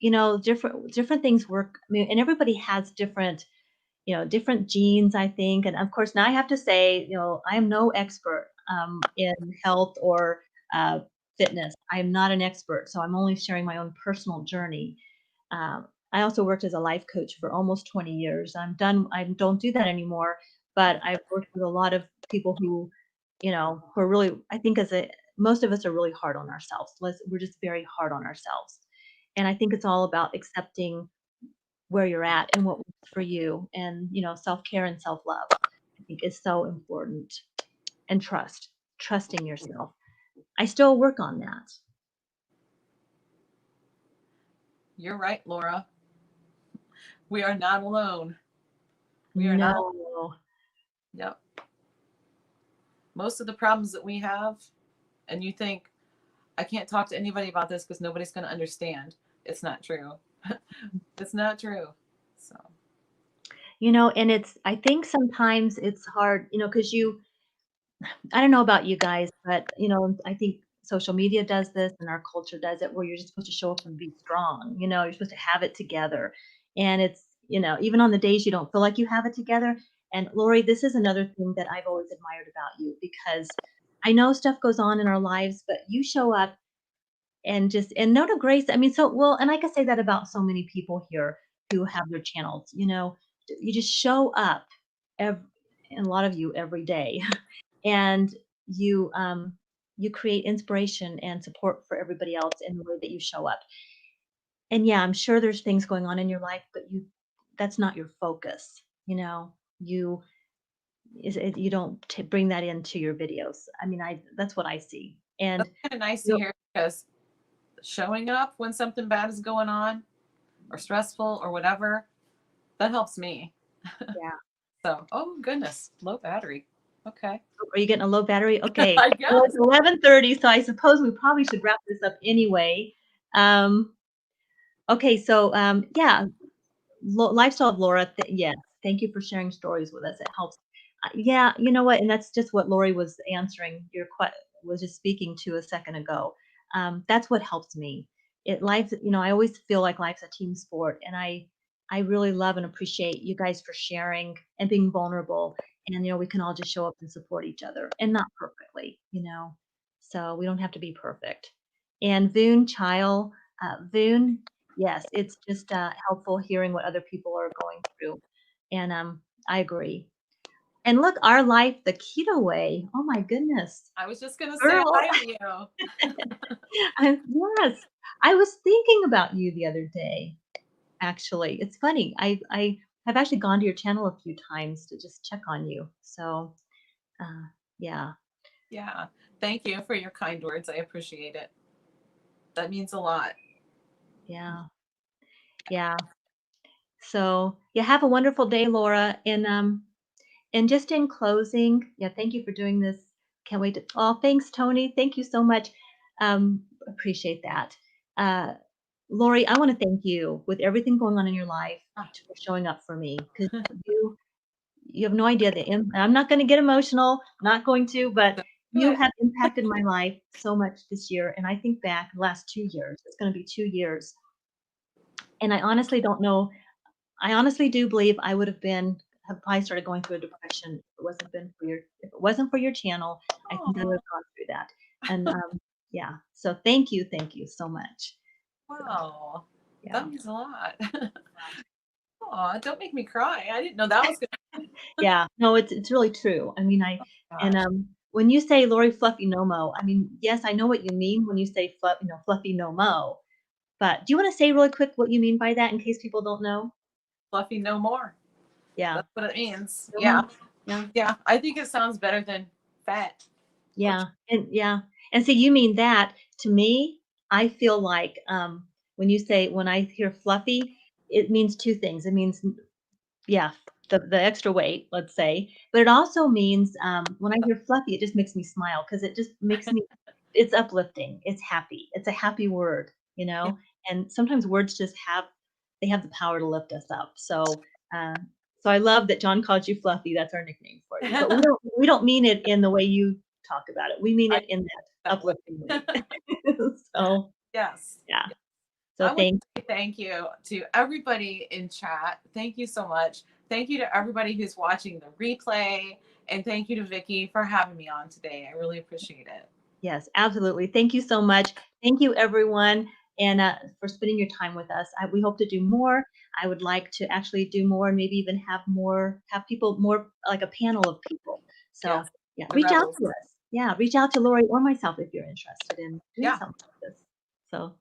mean, different things work. And everybody has different genes, I think. And of course, now I have to say, I am no expert in health or uh, fitness. I am not an expert, so I'm only sharing my own personal journey. I also worked as a life coach for almost 20 years. I'm done. I don't do that anymore, but I've worked with a lot of people who are really, I think most of us are really hard on ourselves. We're just very hard on ourselves. And I think it's all about accepting where you're at and what works for you. And, self-care and self-love, I think, is so important. And trusting yourself. I still work on that. You're right, Laura. We are not alone. We are not. No. Yep. Most of the problems that we have, and you think, I can't talk to anybody about this because nobody's going to understand. It's not true. It's not true. So, And I think sometimes it's hard, because I don't know about you guys, but I think social media does this and our culture does it, where you're just supposed to show up and be strong. You're supposed to have it together. And it's, even on the days you don't feel like you have it together. And Lori, this is another thing that I've always admired about you, because I know stuff goes on in our lives, but you show up and no to grace. And I can say that about so many people here who have their channels. You just show up, and a lot of you every day, and you create inspiration and support for everybody else in the way that you show up. And yeah, I'm sure there's things going on in your life, but that's not your focus. You you don't bring that into your videos. That's what I see. that's And kind of nice to you hear, because showing up when something bad is going on or stressful or whatever, that helps me. yeah. So, oh goodness, low battery. Okay. Are you getting a low battery? Okay. I Well, guess. it's 11:30, so I suppose we probably should wrap this up anyway. Um, okay, so yeah, lifestyle of Laura. Yes, thank you for sharing stories with us. It helps. Yeah, you know what? And that's just what Lori was answering. Was just speaking to a second ago. That's what helps me. life's, I always feel like life's a team sport, and I really love and appreciate you guys for sharing and being vulnerable. And we can all just show up and support each other, and not perfectly. So we don't have to be perfect. And Voon, Chile, Voon, yes, it's just helpful hearing what other people are going through. And I agree. And look, our life the keto way. Oh my goodness, I was just gonna say girl. hi to you. Yes, I was thinking about you the other day. Actually, it's funny. I have actually gone to your channel a few times to just check on you. So, uh, yeah, Yeah. Thank you for your kind words. I appreciate it. That means a lot. yeah, yeah. So, yeah, have a wonderful day, Laura. And just in closing, yeah, thank you for doing this. Can't wait to. Oh, thanks, Tony. Thank you so much. Appreciate that. Uh, Lori, I want to thank you with everything going on in your life Ah, for showing up for me, because you have no idea I'm not going to get emotional, not going to, but so you good. have impacted my life so much this year. And I think back the last 2 years, it's going to be 2 years. And I honestly don't know. I honestly do believe I would have probably started going through a depression if it wasn't for your channel. I think I would Oh, have gone through that. And yeah, so thank you so much. So wow. yeah, That means a lot. Oh, don't make me cry. I didn't know that was gonna. yeah, no, it's really true. I mean, and Gosh. when you say Lori-FluffyNoMo, I mean, yes, I know what you mean when you say fluffy no mo. But do you want to say really quick what you mean by that in case people don't know? Fluffy no more. Yeah, That's what it means. no Yeah. more. Yeah. Yeah. I think it sounds better than fat. Or Yeah, and so you mean that to me, I feel like, when I hear fluffy, it means 2 things. It means, yeah, the extra weight, let's say, but it also means, when I hear fluffy, it just makes me smile because it just makes me it's uplifting, it's happy, it's a happy word, yeah. and sometimes words they have the power to lift us up. Uh, so I love that John called you Fluffy, that's our nickname for you, but we don't mean it in the way you talk about it, we mean I it in that that way. uplifting way. So, Yes. yeah, so I want thank to say thank you to everybody in chat. Thank you so much. Thank you to everybody who's watching the replay. And thank you to Vicky for having me on today. I really appreciate it. Yes, absolutely. Thank you so much. Thank you, everyone, and for spending your time with us. We hope to do more. I would like to actually do more, and maybe even have people more like a panel of people. So Yes. yeah, The reach out rebels. to us. Yeah, reach out to Lori or myself if you're interested in doing Yeah. something like this. So,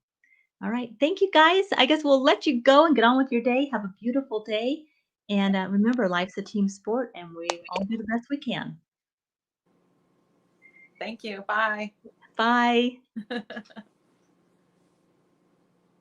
all right, thank you, guys. I guess we'll let you go and get on with your day. Have a beautiful day, and remember, life's a team sport, and we all do the best we can. Thank you. Bye. Bye.